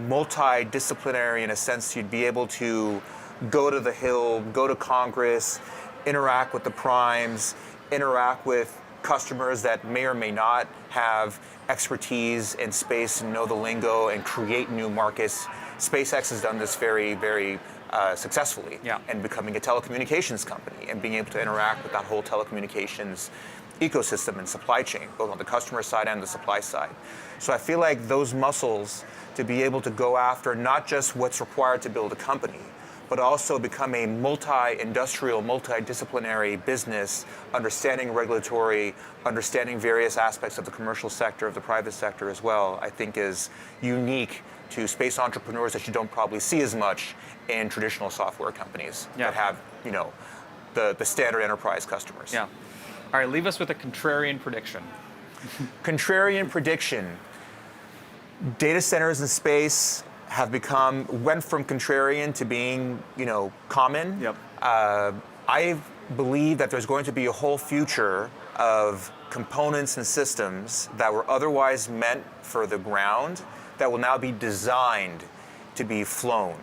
multidisciplinary in a sense. You'd be able to go to the Hill, go to Congress, interact with the primes, interact with customers that may or may not have expertise in space and know the lingo and create new markets. SpaceX has done this very, very successfully, and becoming a telecommunications company and being able to interact with that whole telecommunications ecosystem and supply chain, both on the customer side and the supply side. So I feel like those muscles to be able to go after not just what's required to build a company, but also become a multi-industrial, multidisciplinary business, understanding regulatory, understanding various aspects of the commercial sector, of the private sector as well, I think is unique to space entrepreneurs that you don't probably see as much in traditional software companies that have, the standard enterprise customers. Yeah. All right, leave us with a contrarian prediction. Contrarian prediction. Data centers in space have went from contrarian to being, common. Yep. I believe that there's going to be a whole future of components and systems that were otherwise meant for the ground that will now be designed to be flown.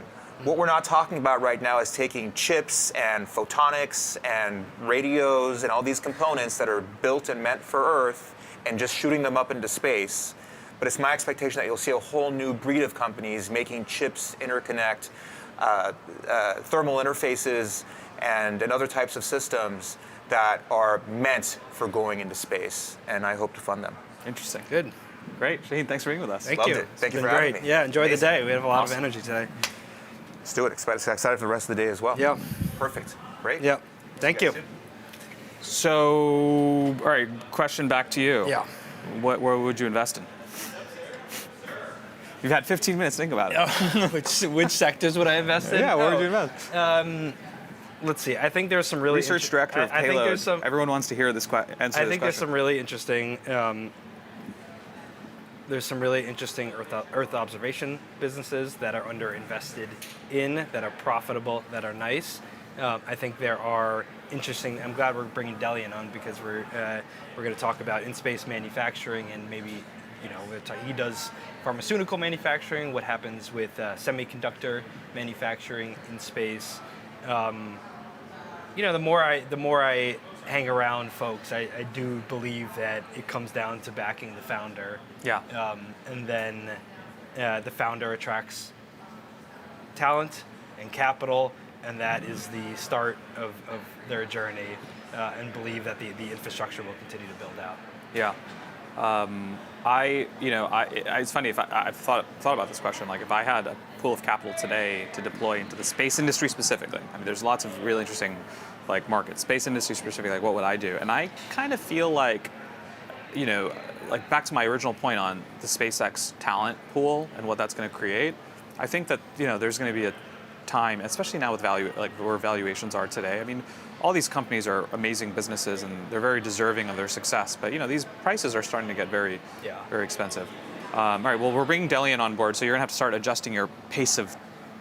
What we're not talking about right now is taking chips and photonics and radios and all these components that are built and meant for Earth and just shooting them up into space. But it's my expectation that you'll see a whole new breed of companies making chips, interconnect, thermal interfaces, and other types of systems that are meant for going into space. And I hope to fund them. Interesting. Good. Great. Shaheen, thanks for being with us. Thank Loved you. it. Thank you It's for been having great. me. Yeah, enjoy Amazing. the day. We have a lot Awesome. of energy today. Let's do it. Excited for the rest of the day as well. Yeah. Perfect. Great. Yeah. Thank you. So, all right, question back to you. Yeah. Where would you invest in? You've had 15 minutes to think about it. Which sectors would I invest in? Yeah, where would you invest? Let's see. I think there's some really Research director of I think Payload. there's some. Everyone wants to hear this answer. I this think there's question. some really interesting. There's some really interesting Earth observation businesses that are underinvested in, that are profitable, that are nice. I think there are interesting. I'm glad we're bringing Delian on because we're going to talk about in-space manufacturing and maybe he does pharmaceutical manufacturing. What happens with semiconductor manufacturing in space? The more I hang around folks, I do believe that it comes down to backing the founder. Yeah. And then the founder attracts talent and capital, and that is the start of their journey, and believe that the infrastructure will continue to build out. Yeah. It's funny if I've thought about this question. Like, if I had a pool of capital today to deploy into the space industry specifically, I mean, there's lots of really interesting, markets. Space industry specifically, what would I do? And I kind of feel like, back to my original point on the SpaceX talent pool and what that's going to create. I think that there's going to be a time, especially now with where valuations are today. I mean, all these companies are amazing businesses and they're very deserving of their success. But these prices are starting to get very, very expensive. All right, well, we're bringing Delian on board, so you're gonna have to start adjusting your pace of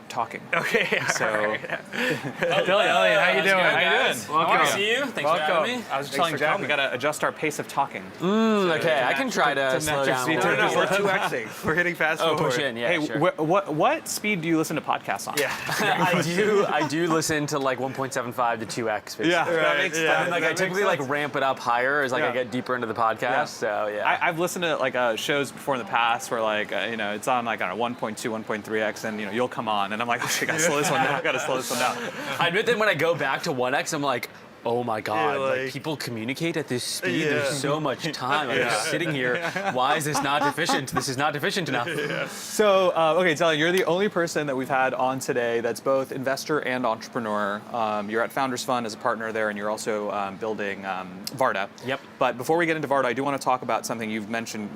talking. Okay. So, Delian, how you doing? How you doing? Welcome. Nice to see you. Thanks for having me. I was telling Jack we gotta adjust our pace of talking. Okay, I can try to slow match down. your a speed. little No, bit. we're 2xing. We're hitting fast Oh, forward. push in, yeah, Hey, sure. what speed do you listen to podcasts on? Yeah. I do listen to 1.75 to 2x. Basically. Yeah. Right, And yeah. then, I That typically makes sense. ramp it up higher as I get deeper into the podcast. Yeah. So yeah. I've listened to shows before in the past where it's on 1.2, 1.3x, and you'll come on, and I'm like, oh shit, I gotta slow this one down. I gotta slow this one down. I admit that when I go back to 1x, I'm like, oh my God, like, like- people communicate at this speed. Yeah. There's so much time. I'm just sitting here. Why is this not efficient? This is not efficient enough. So, okay, Tally, you're the only person that we've had on today that's both investor and entrepreneur. You're at Founders Fund as a partner there, and you're also building Varda. Yep. But before we get into Varda, I do want to talk about something you've mentioned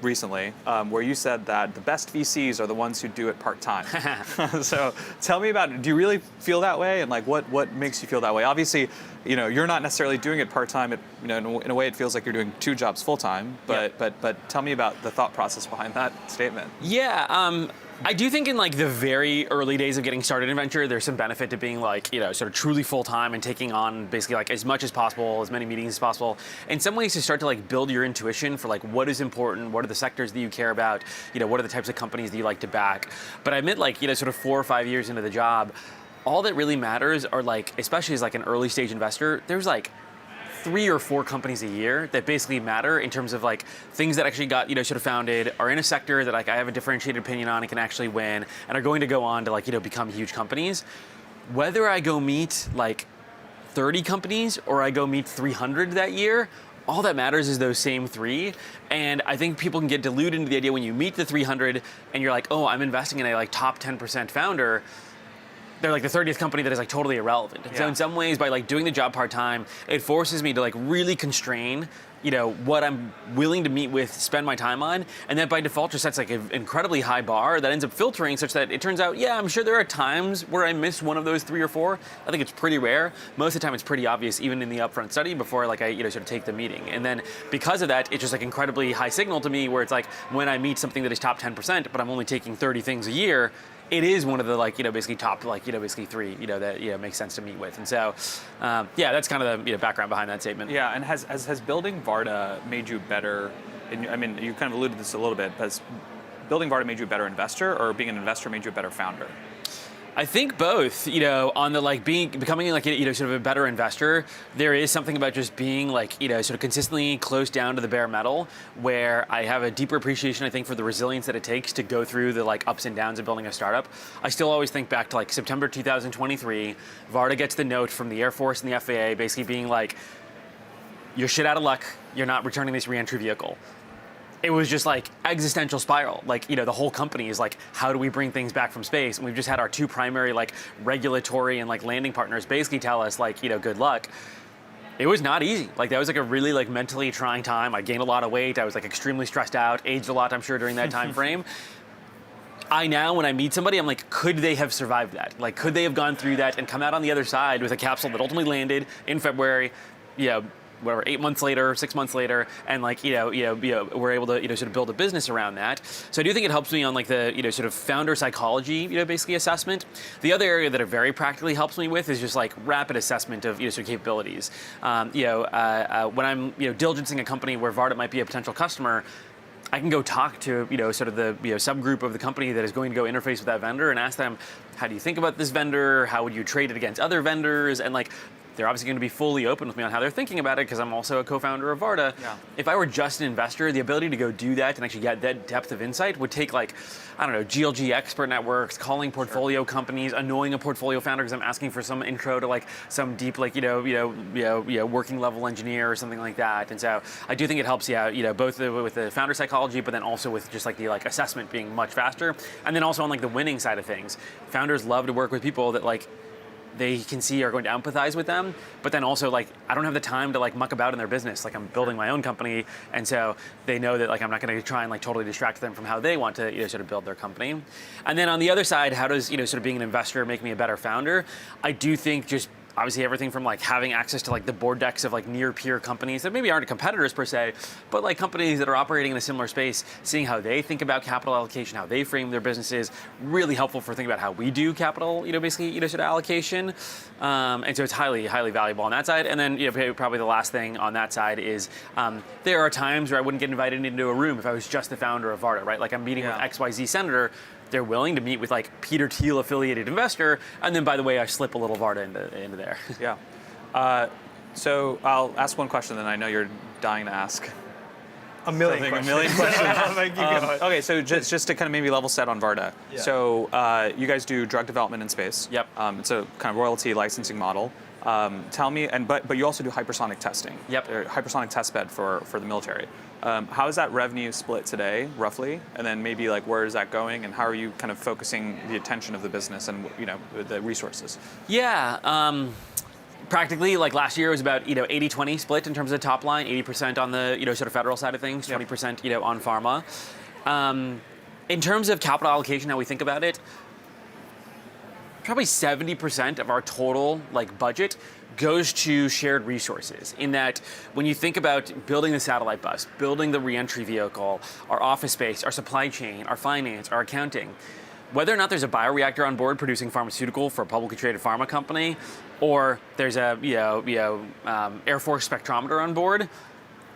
recently, where you said that the best VCs are the ones who do it part-time. So tell me about it. Do you really feel that way? And like, what makes you feel that way? Obviously, you're not necessarily doing it part-time. In a way, it feels like you're doing two jobs full-time. But tell me about the thought process behind that statement. Yeah, I do think in like the very early days of getting started in venture, there's some benefit to being like, sort of truly full-time and taking on basically like as much as possible, as many meetings as possible. In some ways to start to like build your intuition for like what is important, what are the sectors that you care about, what are the types of companies that you like to back. But I admit like, sort of 4 or 5 years into the job, all that really matters are like, especially as like an early stage investor, there's like 3 or 4 companies a year that basically matter in terms of like things that actually got sort of founded, are in a sector that like I have a differentiated opinion on and can actually win, and are going to go on to like become huge companies. Whether I go meet like 30 companies or I go meet 300 that year, all that matters is those same 3. And I think people can get deluded into the idea when you meet the 300 and you're like, oh, I'm investing in a like top 10% founder. They're like the 30th company that is like totally irrelevant. Yeah. So in some ways, by like doing the job part-time, it forces me to like really constrain, what I'm willing to meet with, spend my time on, and that by default just sets like an incredibly high bar that ends up filtering such that it turns out, yeah, I'm sure there are times where I miss one of those 3 or 4. I think it's pretty rare. Most of the time it's pretty obvious, even in the upfront study before like I sort of take the meeting. And then because of that, it's just like incredibly high signal to me where it's like when I meet something that is top 10%, but I'm only taking 30 things a year, it is one of the like basically top like basically 3 that makes sense to meet with, and so that's kind of the background behind that statement. Yeah, and has building Varda made you better? I mean, you kind of alluded to this a little bit. Has building Varda made you a better investor, or being an investor made you a better founder? I think both. On the like becoming like sort of a better investor, there is something about just being like sort of consistently close down to the bare metal, where I have a deeper appreciation, I think, for the resilience that it takes to go through the like ups and downs of building a startup. I still always think back to like September 2023. Varda gets the note from the Air Force and the FAA, basically being like, "You're shit out of luck. You're not returning this re-entry vehicle." It was just like existential spiral. Like, the whole company is like, how do we bring things back from space? And we've just had our 2 primary like regulatory and like landing partners basically tell us like, good luck. It was not easy. Like that was like a really like mentally trying time. I gained a lot of weight. I was like extremely stressed out, aged a lot, I'm sure, during that time frame. Now, when I meet somebody, I'm like, could they have survived that? Like, could they have gone through that and come out on the other side with a capsule that ultimately landed in February, whatever, 8 months later, 6 months later, and like, we're able to, sort of build a business around that. So I do think it helps me on like the, sort of founder psychology, basically assessment. The other area that it very practically helps me with is just like rapid assessment of, sort of capabilities. When I'm, diligencing a company where Varda might be a potential customer, I can go talk to, sort of the subgroup of the company that is going to go interface with that vendor and ask them, how do you think about this vendor? How would you trade it against other vendors? And like, they're obviously going to be fully open with me on how they're thinking about it because I'm also a co-founder of Varda. Yeah. If I were just an investor, the ability to go do that and actually get that depth of insight would take like, I don't know, GLG expert networks, calling portfolio companies, annoying a portfolio founder because I'm asking for some intro to like some deep like, working level engineer or something like that. And so I do think it helps both with the founder psychology, but then also with just like the like assessment being much faster. And then also on like the winning side of things, founders love to work with people that like, they can see are going to empathize with them, but then also like I don't have the time to like muck about in their business. Like I'm building my own company, and so they know that like I'm not going to try and like totally distract them from how they want to sort of build their company. And then on the other side, how does sort of being an investor make me a better founder? I do think just obviously everything from like having access to like the board decks of like near peer companies that maybe aren't competitors per se, but like companies that are operating in a similar space, seeing how they think about capital allocation, how they frame their businesses, really helpful for thinking about how we do capital, basically, sort of allocation. And so it's highly, highly valuable on that side. And then, probably the last thing on that side is there are times where I wouldn't get invited into a room if I was just the founder of Varda, right? Like I'm meeting with XYZ senator. They're willing to meet with like Peter Thiel affiliated investor, and then by the way, I slip a little Varda into there. Yeah. So I'll ask one question, then I know you're dying to ask. A million questions. Okay, so just to kind of maybe level set on Varda. Yeah. So you guys do drug development in space. Yep. It's a kind of royalty licensing model. Tell me, but you also do hypersonic testing. Yep. Hypersonic test bed for the military. How is that revenue split today, roughly? And then maybe like where is that going, and how are you kind of focusing the attention of the business and the resources? Yeah. Practically, like last year, it was about 80-20 split in terms of the top line, 80% on the sort of federal side of things, 20% on pharma. In terms of capital allocation, how we think about it, probably 70% of our total budget goes to shared resources, in that when you think about building the satellite bus, building the reentry vehicle, our office space, our supply chain, our finance, our accounting, whether or not there's a bioreactor on board producing pharmaceutical for a publicly traded pharma company, or there's a Air Force spectrometer on board,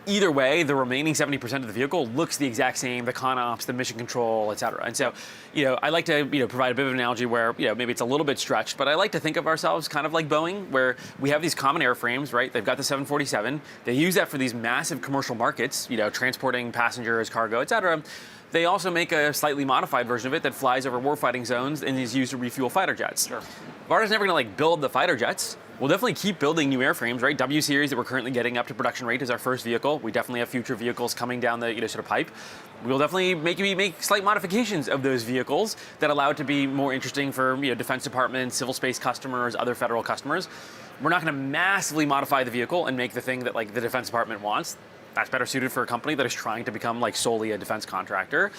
either way, the remaining 70% of the vehicle looks the exact same, the con ops, the mission control, et cetera. And so, I like to provide a bit of an analogy where maybe it's a little bit stretched, but I like to think of ourselves kind of like Boeing, where we have these common airframes, right? They've got the 747. They use that for these massive commercial markets, transporting passengers, cargo, et cetera. They also make a slightly modified version of it that flies over warfighting zones and is used to refuel fighter jets. Sure. Varda's never going to build the fighter jets. We'll definitely keep building new airframes, right? W series that we're currently getting up to production rate is our first vehicle. We definitely have future vehicles coming down the sort of pipe. We'll definitely make slight modifications of those vehicles that allow it to be more interesting for defense departments, civil space customers, other federal customers. We're not going to massively modify the vehicle and make the thing that the Defense Department wants. That's better suited for a company that is trying to become solely a defense contractor.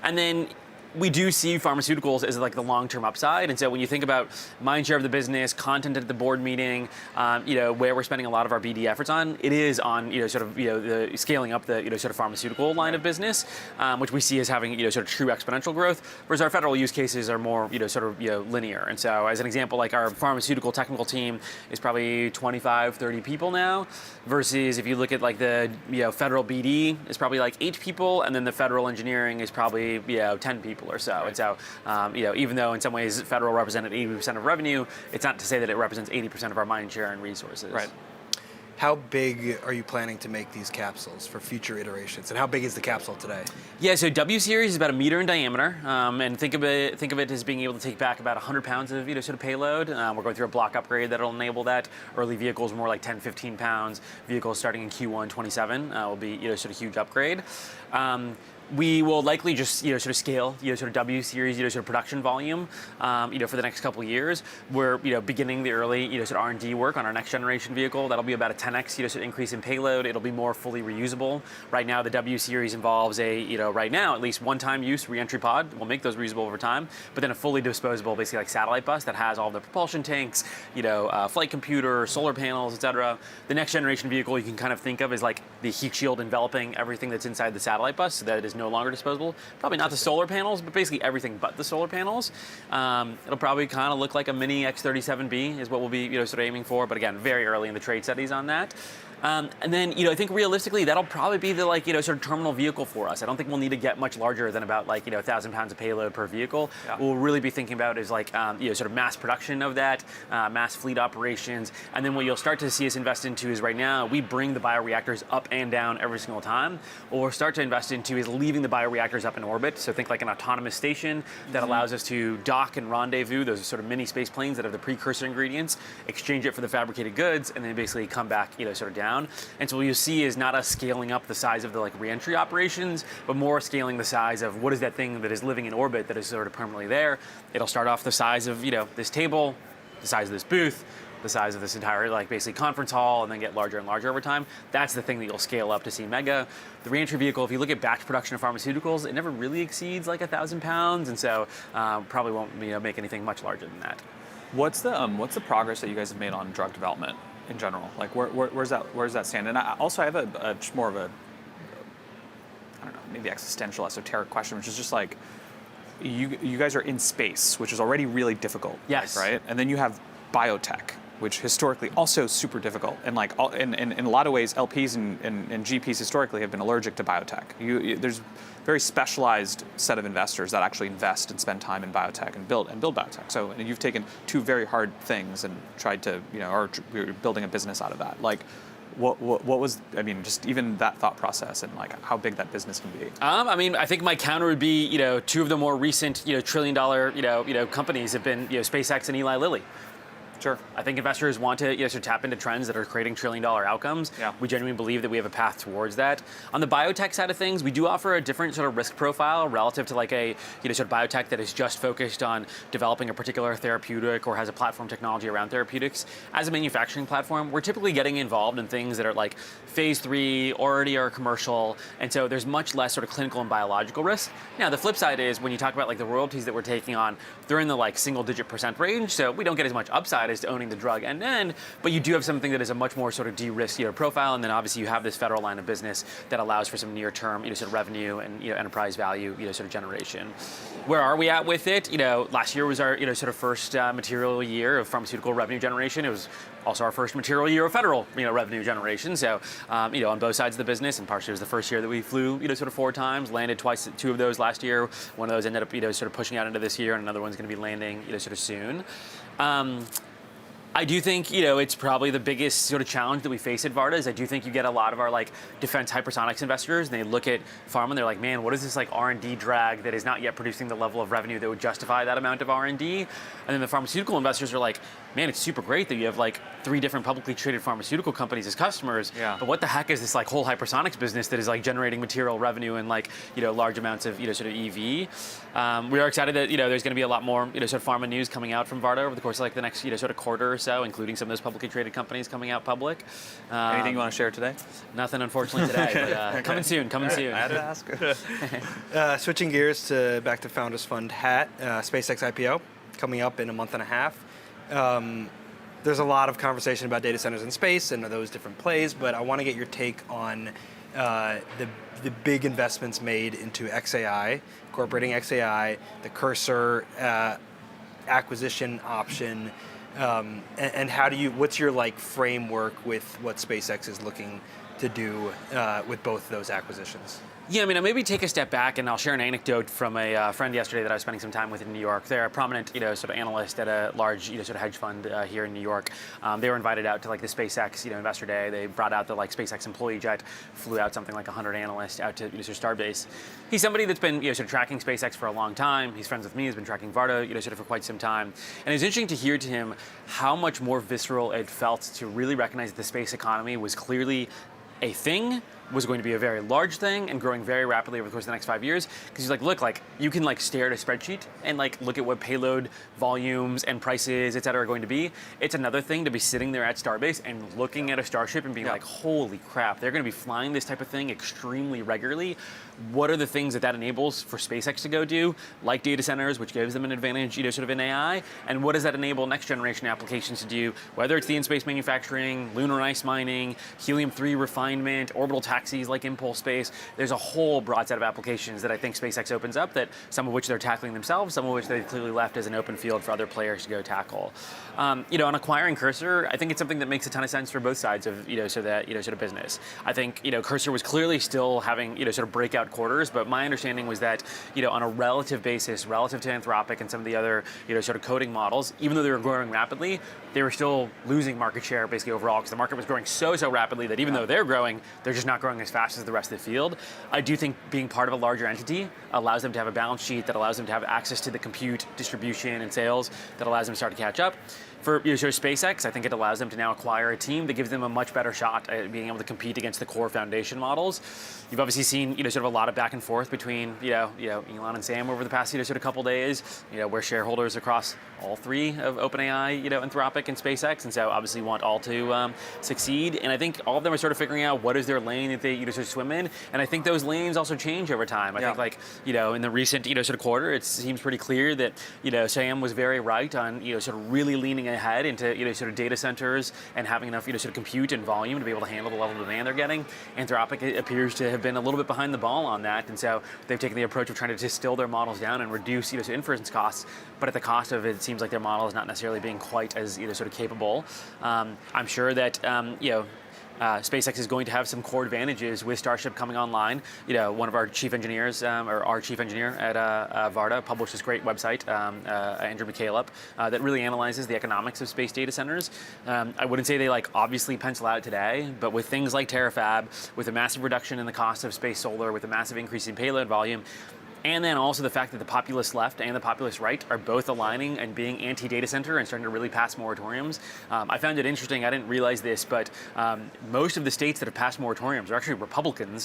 And then we do see pharmaceuticals as the long-term upside. And so when you think about mind share of the business, content at the board meeting, where we're spending a lot of our BD efforts on, it is on the scaling up the sort of pharmaceutical line of business, which we see as having sort of true exponential growth, whereas our federal use cases are more linear. And so as an example, our pharmaceutical technical team is probably 25, 30 people now, versus if you look at the federal BD is probably 8 people, and then the federal engineering is probably 10 people or so. Right. And so, even though in some ways federal represented 80% of revenue, it's not to say that it represents 80% of our mind share and resources. Right. How big are you planning to make these capsules for future iterations, and how big is the capsule today? Yeah, so W series is about 1 meter in diameter, and think of it as being able to take back about 100 pounds of sort of payload. We're going through a block upgrade that'll enable that. Early vehicles more like 10, 15 pounds. Vehicles starting in Q1 27 will be sort of huge upgrade. We will likely just sort of scale sort of W series sort of production volume for the next couple of years. We're beginning the early sort of R&D work on our next generation vehicle. That'll be about a 10x sort of increase in payload. It'll be more fully reusable. Right now the W series involves a right now at least one-time use reentry pod. We'll make those reusable over time, but then a fully disposable basically satellite bus that has all the propulsion tanks, flight computer, solar panels, etc. The next generation vehicle you can kind of think of as the heat shield enveloping everything that's inside the satellite bus, so that it is no longer disposable. Probably not the solar panels, but basically everything but the solar panels. It'll probably kind of look like a mini X-37B is what we'll be sort of aiming for, but again, very early in the trade studies on that. And then, I think realistically, that'll probably be the sort of terminal vehicle for us. I don't think we'll need to get much larger than about 1,000 pounds of payload per vehicle. Yeah. What we'll really be thinking about is sort of mass production of that, mass fleet operations, and then what you'll start to see us invest into is right now we bring the bioreactors up and down every single time. What we'll start to invest into is leaving the bioreactors up in orbit. So think like an autonomous station that allows us to dock and rendezvous those sort of mini space planes that have the precursor ingredients, exchange it for the fabricated goods, and then basically come back sort of down. And so what you'll see is not us scaling up the size of the reentry operations, but more scaling the size of what is that thing that is living in orbit that is sort of permanently there. It'll start off the size of this table, the size of this booth, the size of this entire basically conference hall, and then get larger and larger over time. That's the thing that you'll scale up to see mega. The reentry vehicle, if you look at batch production of pharmaceuticals, it never really exceeds 1,000 pounds, and so probably won't make anything much larger than that. What's the progress that you guys have made on drug development in general? Where's that stand? And I have a just more of a, I don't know, maybe existential, esoteric question, which is just you guys are in space, which is already really difficult. Yes. Right? And then you have biotech, which historically also super difficult. And in a lot of ways, LPs and GPs historically have been allergic to biotech. There's a very specialized set of investors that actually invest and spend time in biotech and build biotech. So you've taken two very hard things and tried to, or you're building a business out of that. What was, just even that thought process and how big that business can be? I think my counter would be, two of the more recent, $1 trillion, companies have been, SpaceX and Eli Lilly. Sure. I think investors want to sort of tap into trends that are creating trillion-dollar outcomes. Yeah. We genuinely believe that we have a path towards that. On the biotech side of things, we do offer a different sort of risk profile relative to like a sort of biotech that is just focused on developing a particular therapeutic or has a platform technology around therapeutics. As a manufacturing platform, we're typically getting involved in things that are like phase 3, already are commercial, and so there's much less sort of clinical and biological risk. Now, the flip side is when you talk about like the royalties that we're taking on, they're in the like single-digit % range, so we don't get as much upside as to owning the drug end-to-end, but you do have something that is a much more sort of de-risked profile, and then obviously you have this federal line of business that allows for some near-term sort of revenue and enterprise value sort of generation. Where are we at with it? Last year was our sort of first material year of pharmaceutical revenue generation. It was also our first material year of federal revenue generation. So on both sides of the business, and partially it was the first year that we flew sort of 4 times, landed twice, 2 of those last year. One of those ended up sort of pushing out into this year, and another one's going to be landing sort of soon. I do think, it's probably the biggest sort of challenge that we face at Varda is I do think you get a lot of our like defense hypersonics investors, and they look at pharma and they're like, man, what is this like R&D drag that is not yet producing the level of revenue that would justify that amount of R&D? And then the pharmaceutical investors are like, man, it's super great that you have like 3 different publicly traded pharmaceutical companies as customers, but what the heck is this like whole hypersonics business that is like generating material revenue and like, large amounts of, sort of EV? We are excited that, there's going to be a lot more, sort of pharma news coming out from Varda over the course of like the next, sort of quarter or so, including some of those publicly traded companies coming out public. Anything you want to share today? Nothing, unfortunately, today, but coming soon. I had to ask. Switching gears back to Founders Fund Hat, SpaceX IPO coming up in a month and a half. There's a lot of conversation about data centers in space and those different plays, but I want to get your take on the big investments made into XAI, incorporating XAI, the Cursor acquisition option, and what's your like framework with what SpaceX is looking to do with both of those acquisitions? Yeah, I mean, I'll maybe take a step back and I'll share an anecdote from a friend yesterday that I was spending some time with in New York. They're a prominent, sort of analyst at a large, sort of hedge fund here in New York. They were invited out to like the SpaceX, Investor Day. They brought out the like SpaceX employee jet, flew out something like 100 analysts out to sort of Starbase. He's somebody that's been, sort of tracking SpaceX for a long time. He's friends with me. He's been tracking Varda, sort of for quite some time. And it's interesting to hear to him how much more visceral it felt to really recognize that the space economy was clearly a thing, was going to be a very large thing and growing very rapidly over the course of the next 5 years. Because he's like, look, like you can like stare at a spreadsheet and like look at what payload volumes and prices, et cetera, are going to be. It's another thing to be sitting there at Starbase and looking at a Starship and being like, holy crap, they're going to be flying this type of thing extremely regularly. What are the things that enables for SpaceX to go do, like data centers, which gives them an advantage, sort of in AI? And what does that enable next generation applications to do, whether it's the in-space manufacturing, lunar ice mining, helium-3 refinement, orbital taxis like impulse space? There's a whole broad set of applications that I think SpaceX opens up, that some of which they're tackling themselves, some of which they've clearly left as an open field for other players to go tackle. On acquiring Cursor, I think it's something that makes a ton of sense for both sides of sort of business. I think Cursor was clearly still having sort of breakout quarters, but my understanding was that on a relative basis, relative to Anthropic and some of the other sort of coding models, even though they were growing rapidly, they were still losing market share basically overall, because the market was growing so rapidly that even though they're growing, they're just not growing as fast as the rest of the field. I do think being part of a larger entity allows them to have a balance sheet that allows them to have access to the compute, distribution, and sales that allows them to start to catch up. For sort of SpaceX, I think it allows them to now acquire a team that gives them a much better shot at being able to compete against the core foundation models. You've obviously seen sort of a lot of back and forth between Elon and Sam over the past sort of couple days. We're shareholders across all 3 of OpenAI, Anthropic, and SpaceX, and so obviously want all to succeed. And I think all of them are sort of figuring out what is their lane that they sort of swim in. And I think those lanes also change over time. I think like in the recent sort of quarter, it seems pretty clear that Sam was very right on sort of really leaning ahead into sort of data centers and having enough sort of compute and volume to be able to handle the level of demand they're getting. Anthropic appears to have been a little bit behind the ball on that, and so they've taken the approach of trying to distill their models down and reduce inference costs, but at the cost of it seems like their model is not necessarily being quite as sort of capable. I'm sure that SpaceX is going to have some core advantages with Starship coming online. One of our chief engineers, or our chief engineer at Varda, published this great website, Andrew McCaleb, that really analyzes the economics of space data centers. I wouldn't say they like obviously pencil out today, but with things like Terafab, with a massive reduction in the cost of space solar, with a massive increase in payload volume, and then also the fact that the populist left and the populist right are both aligning and being anti-data center and starting to really pass moratoriums. I found it interesting, I didn't realize this, but most of the states that have passed moratoriums are actually Republican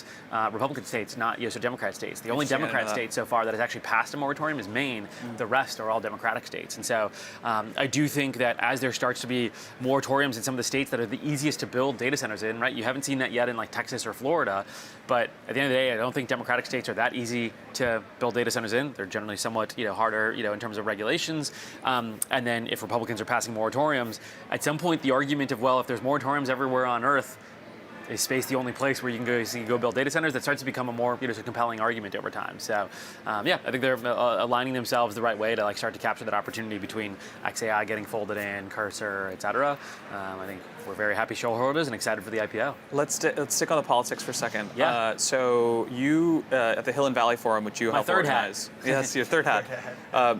states, not so Democrat states. The only Democrat state so far that has actually passed a moratorium is Maine. The rest are all Democratic states. And so I do think that as there starts to be moratoriums in some of the states that are the easiest to build data centers in, right? You haven't seen that yet in like Texas or Florida, but at the end of the day, I don't think Democratic states are that easy to build data centers in. They're generally somewhat harder in terms of regulations. And then if Republicans are passing moratoriums, at some point the argument of, well, if there's moratoriums everywhere on Earth, is space the only place where you can go build data centers? That starts to become a more sort of compelling argument over time. So yeah, I think they're aligning themselves the right way to like start to capture that opportunity between XAI getting folded in, Cursor, et cetera. I think we're very happy shareholders and excited for the IPO. Let's stick on the politics for a second. Yeah. So you at the Hill and Valley Forum, which you helped organize. Yes, your third hat.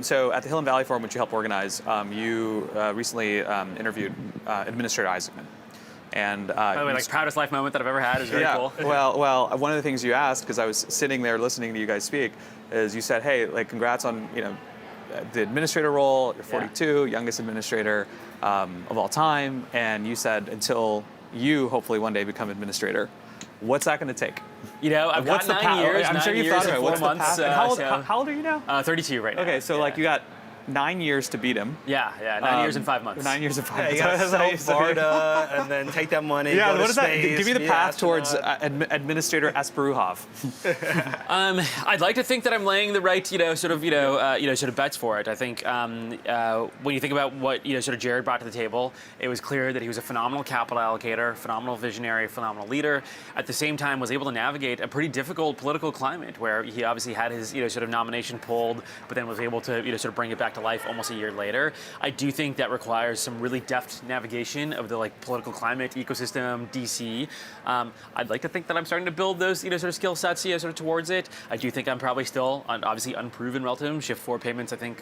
So at the Hill and Valley Forum, which you helped organize, you recently interviewed Administrator Isaacman. And by the way, like proudest life moment that I've ever had is very cool. Well, one of the things you asked, because I was sitting there listening to you guys speak, is you said, hey, like congrats on the administrator role. You're 42, youngest administrator of all time, and you said until you hopefully one day become administrator. What's that going to take? I've got 9 years. I'm sure you've thought about it. What's the path? How old are you now? 32 right now. Okay, so like you got 9 years to beat him. Yeah, 9 years and 5 months. 9 years and 5 months. You got to sell BARDA and then take that money. Yeah, go what to is that? space, Give me the path towards Administrator Asperuhov. I'd like to think that I'm laying the right, sort of bets for it. I think when you think about what sort of Jared brought to the table, it was clear that he was a phenomenal capital allocator, phenomenal visionary, phenomenal leader. At the same time, was able to navigate a pretty difficult political climate where he obviously had his sort of nomination pulled, but then was able to sort of bring it back to life almost a year later. I do think that requires some really deft navigation of the political climate, ecosystem, DC. I'd like to think that I'm starting to build those sort of skill sets sort of towards it. I do think I'm probably still obviously unproven relative to him. Shift 4 Payments, I think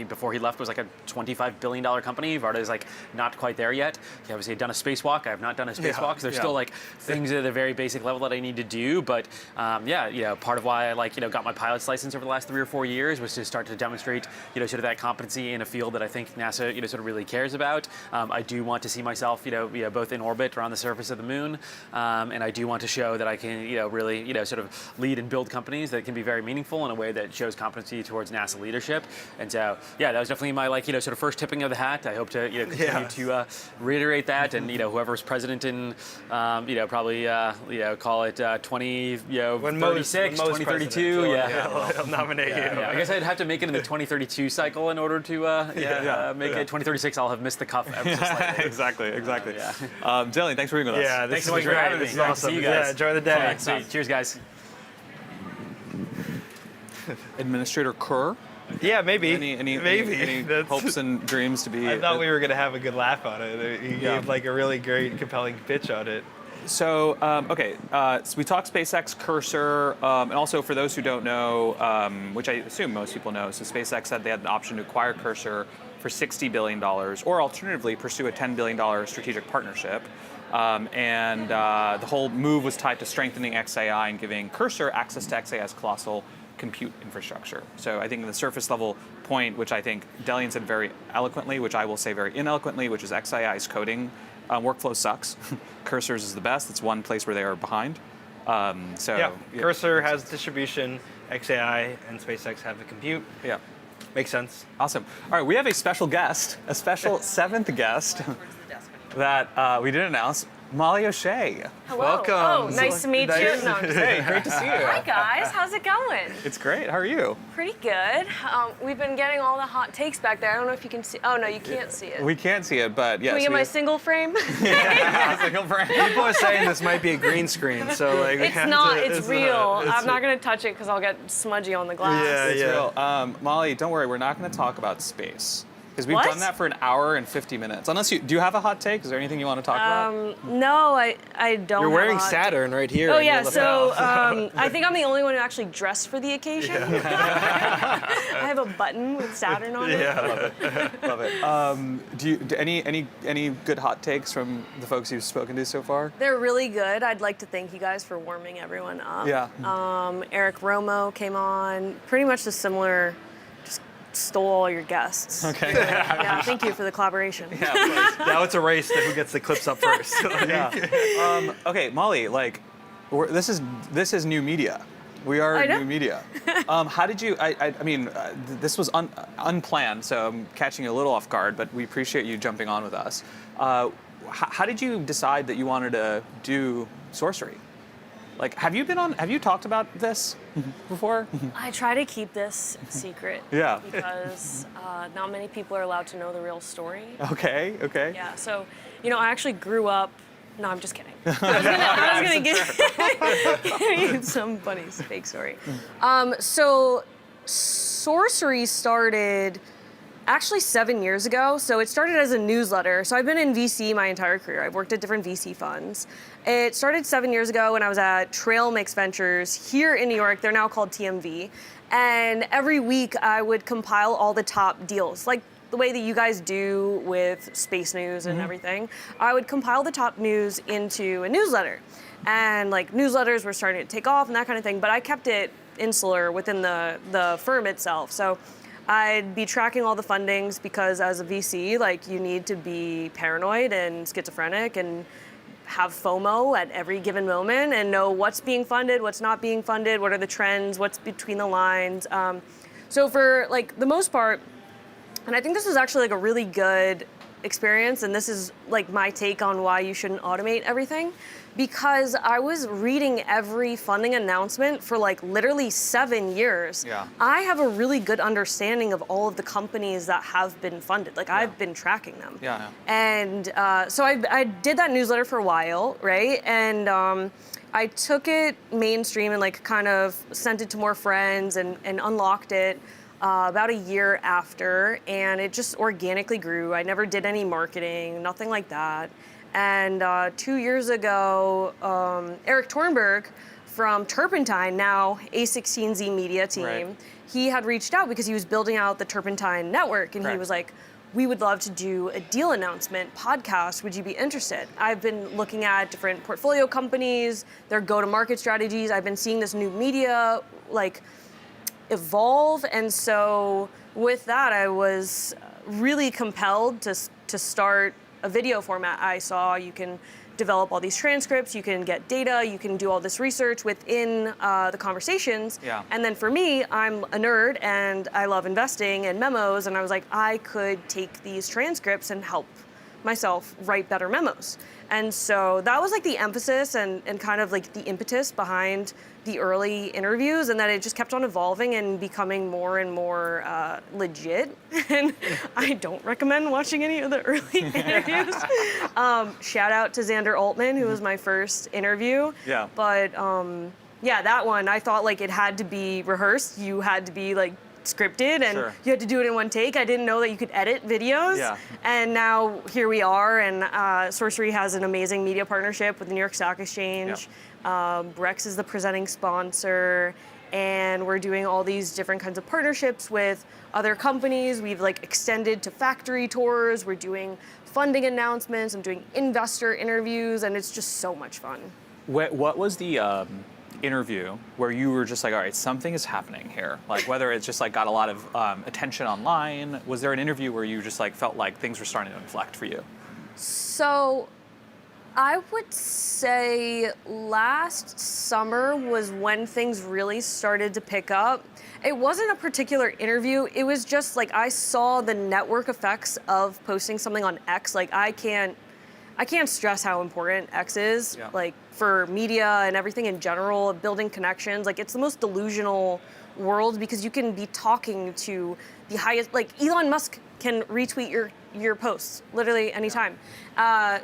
before he left was like a $25 billion company. Varda is like not quite there yet. He obviously had done a spacewalk. I have not done a spacewalk. So there's still like things at the very basic level that I need to do. But part of why I got my pilot's license over the last 3 or 4 years was to start to demonstrate sort of that competency in a field that I think NASA sort of really cares about. I do want to see myself both in orbit or on the surface of the moon, and I do want to show that I can really sort of lead and build companies that can be very meaningful in a way that shows competency towards NASA leadership. And so that was definitely my sort of first tipping of the hat. I hope to continue to reiterate that, and whoever's president in probably call it 2036, 2032. I'll nominate you. I guess I'd have to make it in the 2032 cycle in order to make it 2036. I'll have missed the cuff ever so slightly. Exactly. Dylan, thanks for being with us. Yeah, thanks so much for having me. This is awesome. See you guys. Yeah, enjoy the day. Sweet. Cheers, guys. Administrator Kerr. Yeah, maybe. Any hopes and dreams to be? I thought we were going to have a good laugh on it. He gave like a really great, compelling pitch on it. So, so we talked SpaceX, Cursor, and also for those who don't know, which I assume most people know, so SpaceX said they had an option to acquire Cursor for $60 billion, or alternatively pursue a $10 billion strategic partnership. And the whole move was tied to strengthening XAI and giving Cursor access to XAI's colossal compute infrastructure. So I think the surface level point, which I think Delian said very eloquently, which I will say very ineloquently, which is XAI's coding workflow sucks. Cursor's is the best. It's one place where they are behind. Cursor has distribution, XAI and SpaceX have the compute. Yeah. Makes sense. Awesome. All right, we have a special guest, a special seventh guest that we didn't announce. Molly O'Shea. Hello. Welcome. Oh, nice to meet you. No, I'm just Hey, great to see you. Hi guys, how's it going? It's great. How are you? Pretty good. We've been getting all the hot takes back there. I don't know if you can see. Oh no, you can't see it. We can't see it, but yes. Can we get my single frame? single frame. People are saying this might be a green screen, so like It's not. It's real. I'm not gonna touch it because I'll get smudgy on the glass. Yeah, It's real. Molly, don't worry. We're not going to talk about space. Because we've What? done that for an hour and 50 minutes. Unless do you have a hot take? Is there anything you want to talk about? No, I don't. You're have wearing a hot Saturn right here. Oh on your yeah, lapel. so I think I'm the only one who actually dressed for the occasion. I have a button with Saturn on it. Love it. Any good hot takes from the folks you've spoken to so far? They're really good. I'd like to thank you guys for warming everyone up. Yeah. Eric Romo came on, pretty much the similar, just stole all your guests. Okay. Yeah, thank you for the collaboration. Now it's a race to who gets the clips up first. Okay, Molly, like, this is new media. We are I know. new media. How did you? I mean, this was unplanned, so I'm catching you a little off guard. But we appreciate you jumping on with us. How did you decide that you wanted to do sorcery? Like, have you talked about this before? I try to keep this secret. Yeah. Because not many people are allowed to know the real story. Okay. Yeah, so, I actually grew up. No, I'm just kidding. I was gonna give you some funny fake story. So sorcery started actually 7 years ago. So it started as a newsletter. So I've been in VC my entire career. I've worked at different VC funds. It started 7 years ago when I was at Trail Mix Ventures here in New York. They're now called TMV. And every week I would compile all the top deals, like the way that you guys do with space news and everything. I would compile the top news into a newsletter. And like newsletters were starting to take off and that kind of thing, but I kept it insular within the firm itself. So I'd be tracking all the fundings because as a VC, like you need to be paranoid and schizophrenic and have FOMO at every given moment and know what's being funded, what's not being funded, what are the trends, what's between the lines. So for like the most part, and I think this was actually like a really good experience, and this is like my take on why you shouldn't automate everything, because I was reading every funding announcement for like literally 7 years. Yeah. I have a really good understanding of all of the companies that have been funded. Like I've been tracking them. Yeah. And so I did that newsletter for a while, right? And I took it mainstream and like kind of sent it to more friends and unlocked it. About a year after, and it just organically grew. I never did any marketing, nothing like that. And 2 years ago, Eric Tornberg from Turpentine, now A16Z media team, Right. he had reached out because he was building out the Turpentine network, and he Correct. was like, we would love to do a deal announcement podcast. Would you be interested? I've been looking at different portfolio companies, their go-to-market strategies. I've been seeing this new media, like, evolve, and so with that I was really compelled to start a video format. I saw you can develop all these transcripts, you can get data, you can do all this research within the conversations. Yeah. And then for me, I'm a nerd and I love investing and memos, and I was like, I could take these transcripts and help myself write better memos. And so that was like the emphasis and kind of like the impetus behind the early interviews, and that it just kept on evolving and becoming more and more legit. And I don't recommend watching any of the early interviews. Shout out to Xander Altman, who was my first interview. Yeah. But yeah, that one, I thought like it had to be rehearsed. You had to be like scripted, and Sure. you had to do it in one take. I didn't know that you could edit videos. Yeah. And now here we are, and Sorcery has an amazing media partnership with the New York Stock Exchange. Brex is the presenting sponsor, and we're doing all these different kinds of partnerships with other companies. We've like extended to factory tours. We're doing funding announcements. I'm doing investor interviews, and it's just so much fun. What was the interview where you were just like, all right, something is happening here? Like whether it's just like got a lot of attention online. Was there an interview where you just like felt like things were starting to inflect for you? So I would say last summer was when things really started to pick up. It wasn't a particular interview. It was just like I saw the network effects of posting something on X. Like I can't stress how important X is, Yeah. like for media and everything in general, building connections. Like it's the most delusional world because you can be talking to the highest, like Elon Musk can retweet your your posts, literally anytime.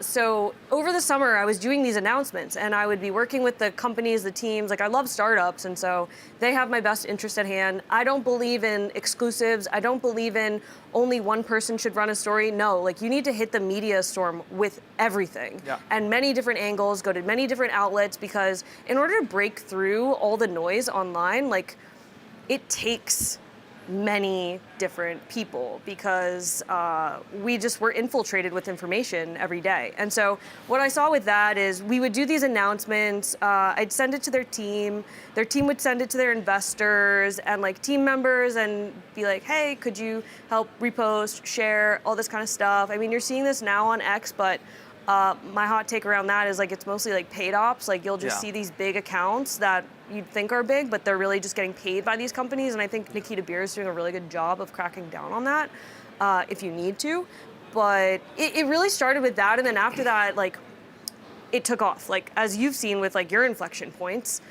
So over the summer, I was doing these announcements, and I would be working with the companies, the teams. Like, I love startups, and so they have my best interest at hand. I don't believe in exclusives. I don't believe in only one person should run a story. No, like, you need to hit the media storm with everything, and many different angles, go to many different outlets, because in order to break through all the noise online, like, it takes many different people, because we're infiltrated with information every day. And so what I saw with that is we would do these announcements, I'd send it to their team would send it to their investors and like team members and be like, hey, could you help repost, share, all this kind of stuff. I mean, you're seeing this now on X, but my hot take around that is like it's mostly like paid ops. Like you'll just see these big accounts that you'd think are big, but they're really just getting paid by these companies. And I think Nikita Beer is doing a really good job of cracking down on that, if you need to. But it really started with that, and then after that, like, it took off. Like, as you've seen with like your inflection points,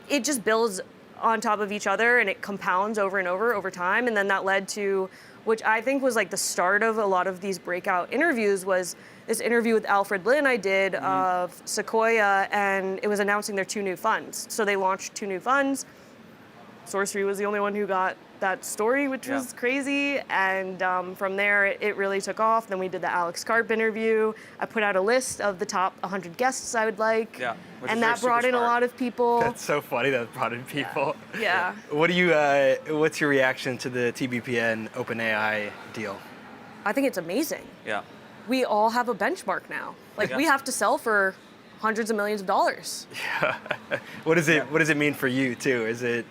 it just builds on top of each other and it compounds over and over time. And then that led to, which I think was like the start of a lot of these breakout interviews, was this interview with Alfred Lin I did of Sequoia, and it was announcing their 2 new funds. So they launched 2 new funds. Sorcery was the only one who got that story, which was crazy. And from there, it really took off. Then we did the Alex Karp interview. I put out a list of the top 100 guests I would like. Yeah, and that brought in a lot of people. That's so funny that brought in people. Yeah. What do you? What's your reaction to the TBPN OpenAI deal? I think it's amazing. Yeah. We all have a benchmark now. Like, we have to sell for hundreds of millions of dollars. Yeah. What does it mean for you too? Is it?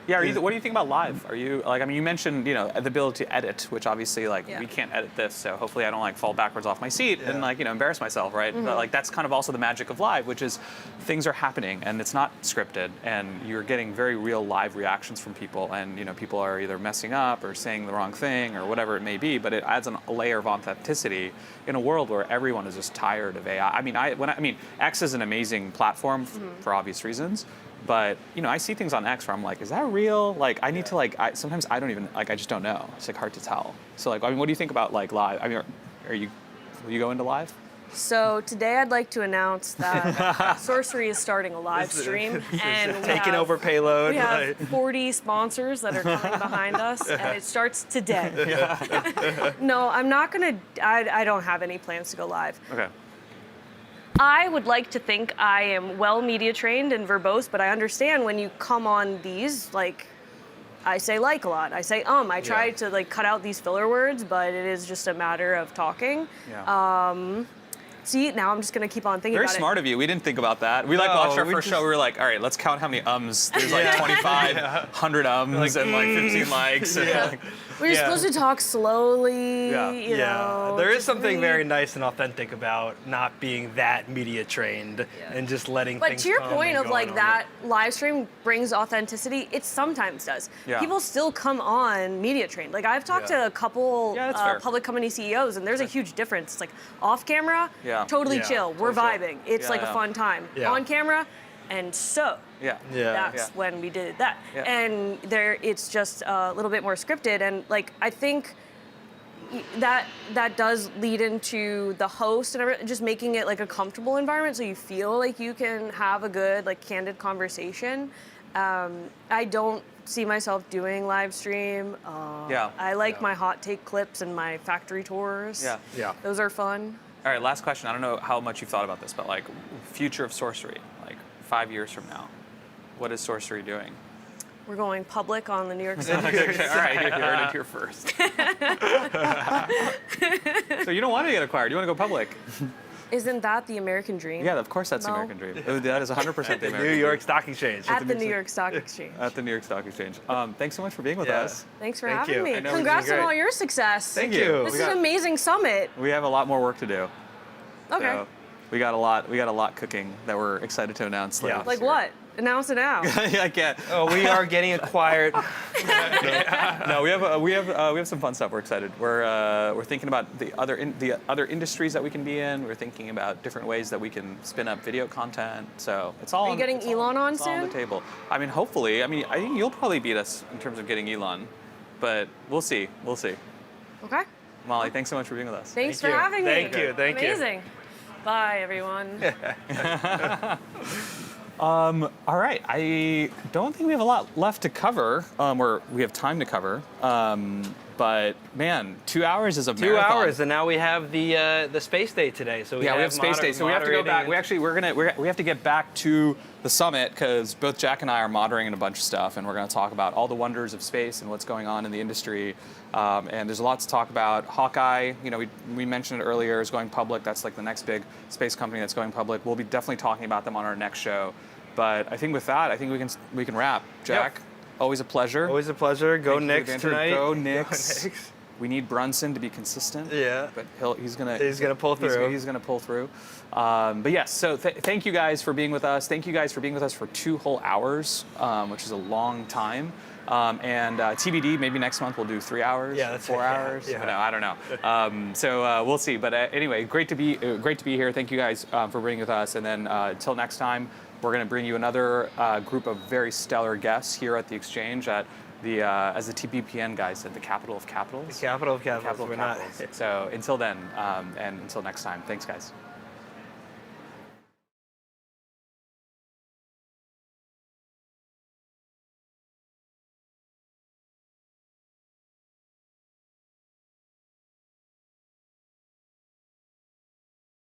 Yeah, what do you think about live? Are you, like, I mean, you mentioned, the ability to edit, which obviously, like, we can't edit this, so hopefully I don't, like, fall backwards off my seat and, like, embarrass myself, right? But, like, that's kind of also the magic of live, which is things are happening, and it's not scripted, and you're getting very real live reactions from people, and, people are either messing up or saying the wrong thing or whatever it may be, but it adds a layer of authenticity in a world where everyone is just tired of AI. I mean, X is an amazing platform for obvious reasons. But, I see things on X where I'm like, is that real? Like, I need to, sometimes I don't even, I just don't know. It's, hard to tell. So, what do you think about, live? I mean, will you go into live? So today I'd like to announce that Sorcery is starting a live stream. And taking over payload. We have 40 sponsors that are coming behind us, and it starts today. No, I'm not going to, I don't have any plans to go live. Okay. I would like to think I am well media trained and verbose, but I understand when you come on these, I say a lot. I say I try to cut out these filler words, but it is just a matter of talking. Yeah. See, now I'm just gonna keep on thinking Very about it. Very smart of you. We didn't think about that. We watched our first show. We were like, all right, let's count how many ums. There's 25, 100 ums, and 15 likes. We're supposed to talk slowly. You Yeah. know, There is just something read. very nice and authentic about not being that media trained and just letting But things to your come point and of go on that live stream brings authenticity, it sometimes does. Yeah. People still come on media trained. Like, I've talked to a couple that's fair. public company CEOs, and there's a huge difference. It's like off camera, totally chill. We're vibing. It's a fun time. Yeah. On camera, and so Yeah. that's when we did that. Yeah. And it's just a little bit more scripted. And I think that does lead into the host and everything, just making it a comfortable environment so you feel like you can have a good candid conversation. I don't see myself doing live stream. I like my hot take clips and my factory tours. Yeah. Those are fun. All right, last question. I don't know how much you've thought about this, but future of sorcery, 5 years from now, what is sorcery doing? We're going public on the New York Stock Exchange. All right, you heard it here first. So you don't want to get acquired. You want to go public. Isn't that the American dream? Yeah, of course that's the No. American dream. That is 100% the American New York dream. Stock Exchange. At the New York Stock Exchange. At the New York Stock Exchange. Thanks so much for being with us. Thanks for Thank having you. me. I know, Congrats it's been on great. all your success. Thank you. This is an amazing summit. We have a lot more work to do. Okay. So we got a lot cooking that we're excited to announce later. Yeah. this Like year. what? Announce it now. I can't. Oh, we are getting acquired. No, we have some fun stuff. We're excited. We're thinking about the other industries that we can be in. We're thinking about different ways that we can spin up video content. So it's all. Are you getting Elon on it's all on soon? the table. I mean, hopefully. I mean, I think you'll probably beat us in terms of getting Elon, but we'll see. We'll see. Okay. Molly, thanks so much for being with us. Thanks Thank for you. having me. Thank you, thank you. Amazing. Bye, everyone. All right, I don't think we have a lot left to cover, or we have time to cover. But man, 2 hours is a 2 marathon. hours, and now we have the space day today. So We have Space Day, so we have to go back. We have to get back to the summit because both Jack and I are moderating a bunch of stuff, and we're going to talk about all the wonders of space and what's going on in the industry. And there's a lot to talk about. Hawkeye, we mentioned it earlier, is going public. That's like the next big space company that's going public. We'll be definitely talking about them on our next show. But I think with that, I think we can wrap. Jack, Yep. Always a pleasure. Always a pleasure. Go Thank you for the Knicks adventure. tonight. Go Knicks. Go Knicks. We need Brunson to be consistent. Yeah. But he's gonna pull through. He's gonna pull through. But yes, so thank you guys for being with us. Thank you guys for being with us for 2 whole hours, which is a long time. And TBD, maybe next month we'll do 3 hours, Yeah, that's 4 right. hours. Yeah. No, I don't know. So we'll see. But anyway, great to be here. Thank you guys for being with us. And then until next time, we're going to bring you another group of very stellar guests here at the exchange at the as the TPPN guys said, the capital of capitals. Capital of capitals. Capital of We're not. capitals. So until then, and until next time, thanks guys.